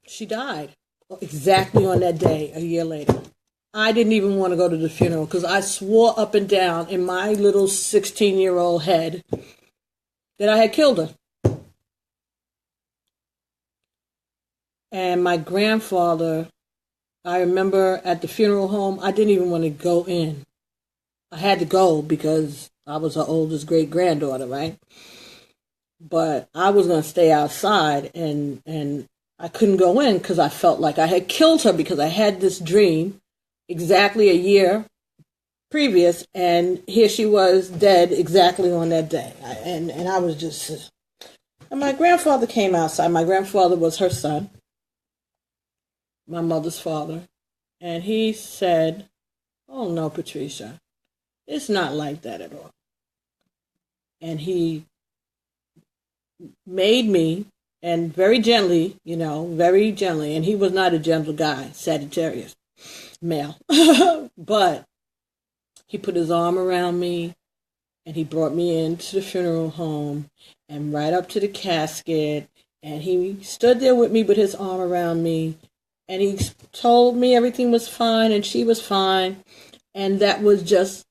She died exactly on that day, a year later. I didn't even want to go to the funeral because I swore up and down in my little 16-year-old head that I had killed her. And my grandfather, I remember at the funeral home, I didn't even want to go in. I had to go because I was her oldest great-granddaughter, right? But I was going to stay outside, and I couldn't go in because I felt like I had killed her because I had this dream exactly a year previous, and here she was dead exactly on that day. And I was just... And my grandfather came outside. My grandfather was her son, my mother's father, and he said, "Oh no, Patricia, it's not like that at all." And he made me, and very gently, very gently, and he was not a gentle guy, Sagittarius, male, but he put his arm around me, and he brought me into the funeral home, and right up to the casket, and he stood there with me with his arm around me, and he told me everything was fine, and she was fine, and that was just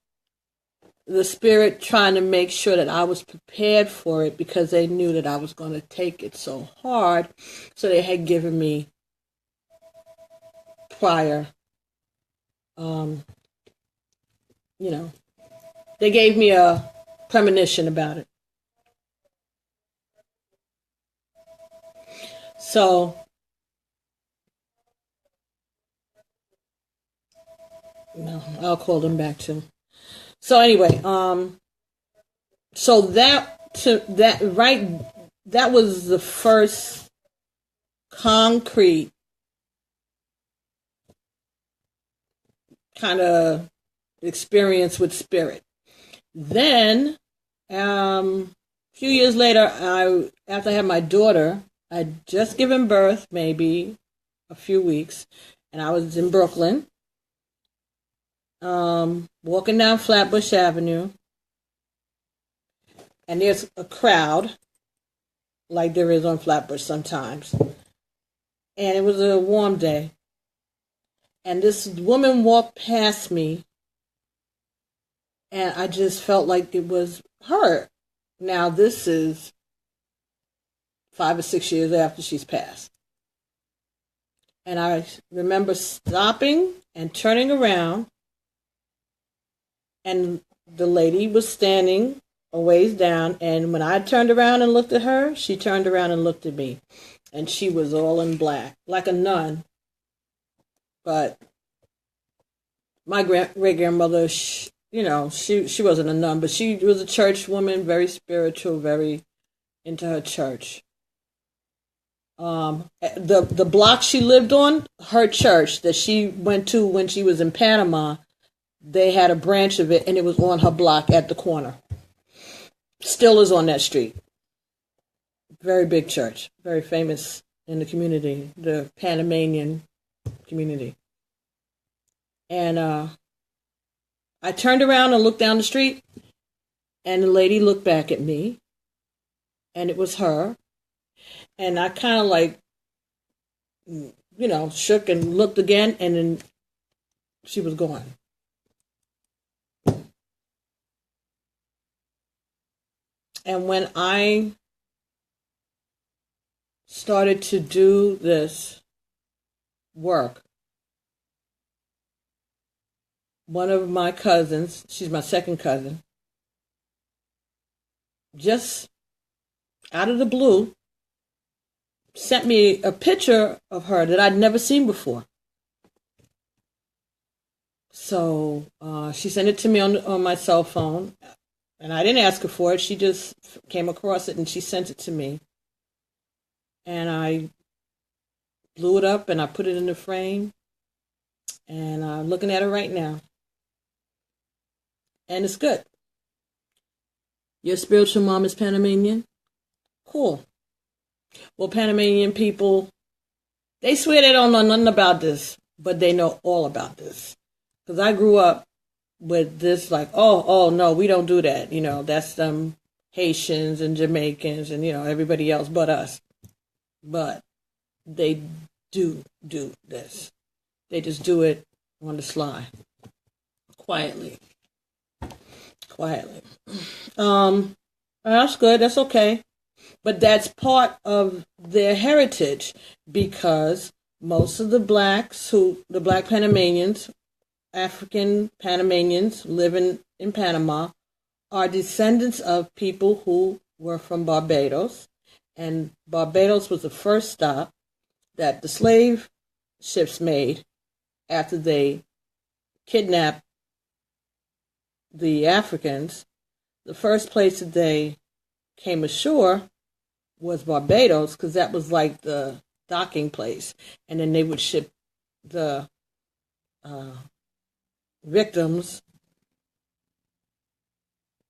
the spirit trying to make sure that I was prepared for it because they knew that I was going to take it so hard. So they had given me prior, they gave me a premonition about it. So, I'll call them back too. So anyway, so that was the first concrete kind of experience with spirit. Then, a few years later, after I had my daughter, I'd just given birth, maybe a few weeks, and I was in Brooklyn, walking down Flatbush Avenue, and there's a crowd, like there is on Flatbush sometimes, and it was a warm day, and this woman walked past me, and I just felt like it was her. Now, this is 5 or 6 years after she's passed. And I remember stopping and turning around, and the lady was standing a ways down, and when I turned around and looked at her, she turned around and looked at me. And she was all in black, like a nun. But my great-grandmother, she wasn't a nun, but she was a church woman, very spiritual, very into her church. The block she lived on, her church that she went to when she was in Panama, they had a branch of it, and it was on her block at the corner. Still is on that street. Very big church, very famous in the community, the Panamanian community. And I turned around and looked down the street, and the lady looked back at me, and it was her. And I kind of like, shook and looked again, and then she was gone. And when I started to do this work, one of my cousins, she's my second cousin, just out of the blue, sent me a picture of her that I'd never seen before. So she sent it to me on my cell phone, and I didn't ask her for it. She just came across it, and she sent it to me. And I blew it up, and I put it in the frame, and I'm looking at it right now. And it's good. Your spiritual mom is Panamanian? Cool. Well, Panamanian people, they swear they don't know nothing about this, but they know all about this. Because I grew up with this like, oh, no, we don't do that. You know, that's them Haitians and Jamaicans and, everybody else but us. But they do this. They just do it on the sly. Quietly. That's good. That's okay. But that's part of their heritage, because most of the black Panamanians, African Panamanians living in Panama, are descendants of people who were from Barbados. And Barbados was the first stop that the slave ships made after they kidnapped the Africans. The first place that they came ashore was Barbados, because that was like the docking place. And then they would ship the victims,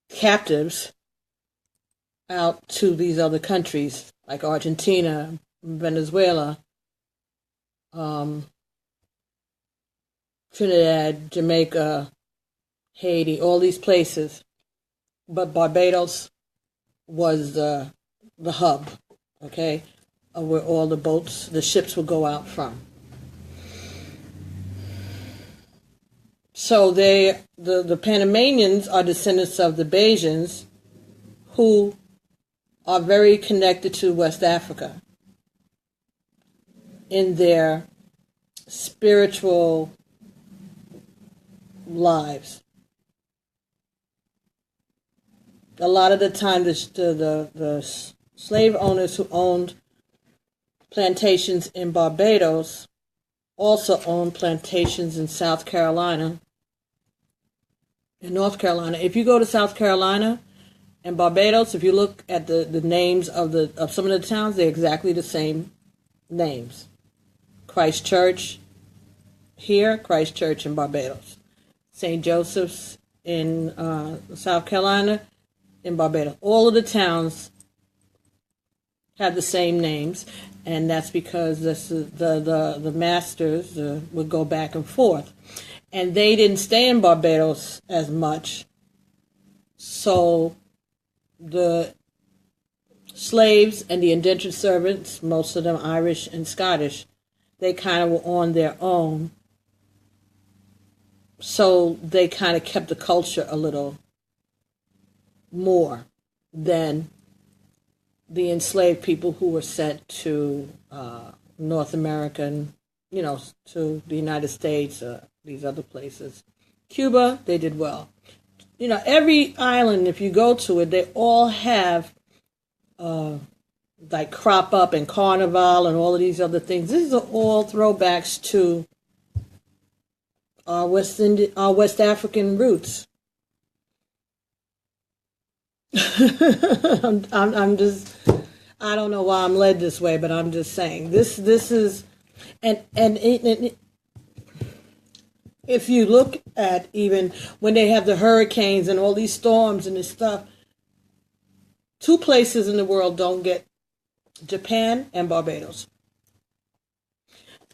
captives, out to these other countries like Argentina, Venezuela, Trinidad, Jamaica, Haiti, all these places. But Barbados was the hub, okay, of where all the ships would go out from. So the Panamanians are descendants of the Bajans, who are very connected to West Africa in their spiritual lives. A lot of the time, the slave owners who owned plantations in Barbados also owned plantations in South Carolina and North Carolina. If you go to South Carolina and Barbados, if you look at the names of some of the towns, they're exactly the same names. Christchurch here, Christchurch in Barbados. St. Joseph's in South Carolina, in Barbados. All of the towns have the same names, and that's because the masters would go back and forth. And they didn't stay in Barbados as much, so the slaves and the indentured servants, most of them Irish and Scottish, they kind of were on their own. So they kind of kept the culture a little more than the enslaved people who were sent to North America, to the United States, these other places. Cuba, they did well. Every island, if you go to it, they all have like Crop Up and Carnival and all of these other things. These are all throwbacks to our West African roots. I'm just, I don't know why I'm led this way, but I'm just saying this is, and if you look at even when they have the hurricanes and all these storms and this stuff, two places in the world don't get, Japan and Barbados.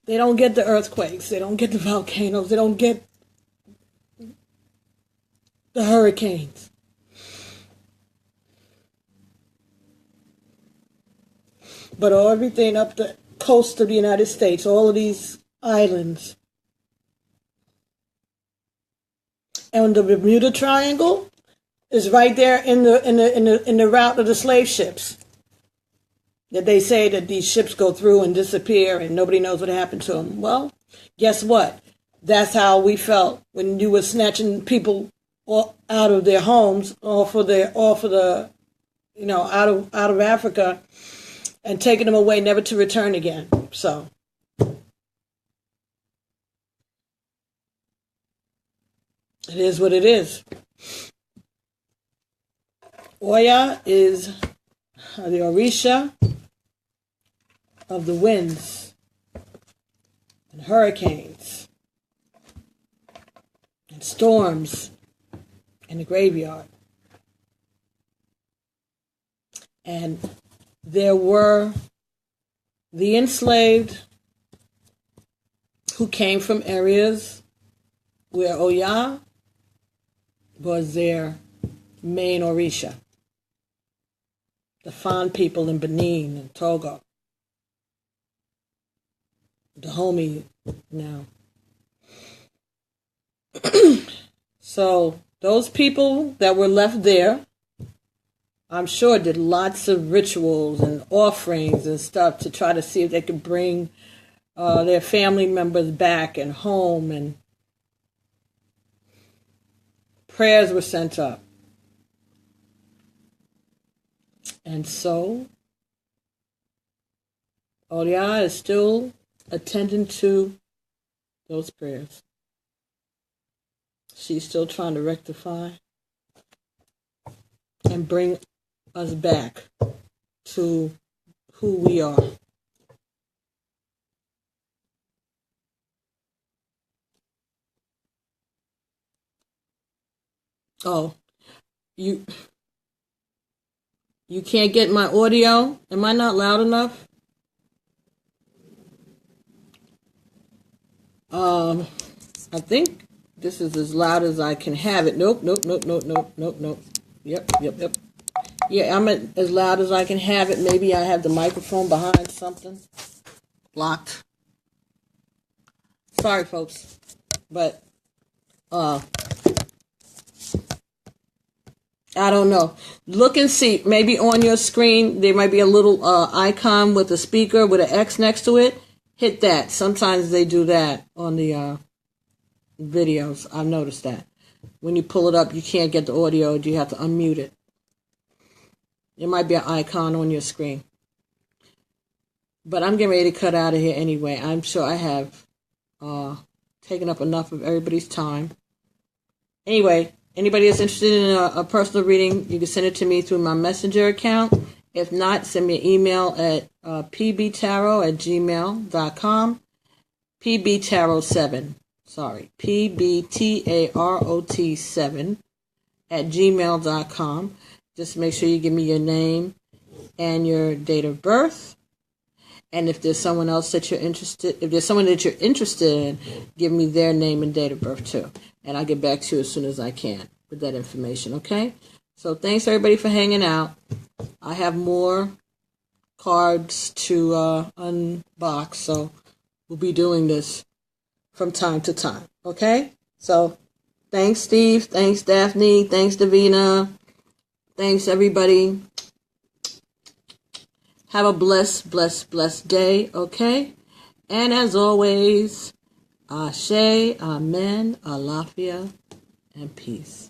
They don't get the earthquakes. They don't get the volcanoes. They don't get the hurricanes. But everything up the coast of the United States, all of these islands, and the Bermuda Triangle is right there in the route of the slave ships. That they say that these ships go through and disappear and nobody knows what happened to them. Well, guess what? That's how we felt when you were snatching people out of their homes, out of Africa, and taking them away, never to return again. So it is what it is. Oya is the Orisha of the winds and hurricanes and storms in the graveyard. And there were the enslaved who came from areas where Oya was their main Orisha. The Fan people in Benin and Togo. Dahomey now. So those people that were left there, I'm sure, did lots of rituals and offerings and stuff to try to see if they could bring their family members back and home, and prayers were sent up. And so Oya is still attending to those prayers. She's still trying to rectify and bring us back to who we are. Oh, you can't get my audio? Am I not loud enough? I think this is as loud as I can have it. Nope. Yep. Yeah, I'm as loud as I can have it. Maybe I have the microphone behind something. Blocked. Sorry, folks. But, I don't know. Look and see. Maybe on your screen, there might be a little icon with a speaker with an X next to it. Hit that. Sometimes they do that on the videos. I've noticed that. When you pull it up, you can't get the audio. You have to unmute it. There might be an icon on your screen. But I'm getting ready to cut out of here anyway. I'm sure I have taken up enough of everybody's time. Anyway, anybody that's interested in a personal reading, you can send it to me through my Messenger account. If not, send me an email at pbtarot@gmail.com. pbtarot7. Sorry, pbtarot7@gmail.com. Just make sure you give me your name and your date of birth. And if there's someone else that you're interested, in, give me their name and date of birth too. And I'll get back to you as soon as I can with that information, okay? So thanks everybody for hanging out. I have more cards to unbox, so we'll be doing this from time to time, okay? So thanks, Steve. Thanks, Daphne. Thanks, Davina. Thanks, everybody. Have a blessed day, okay? And as always, Ashe, Amen, Alafia, and peace.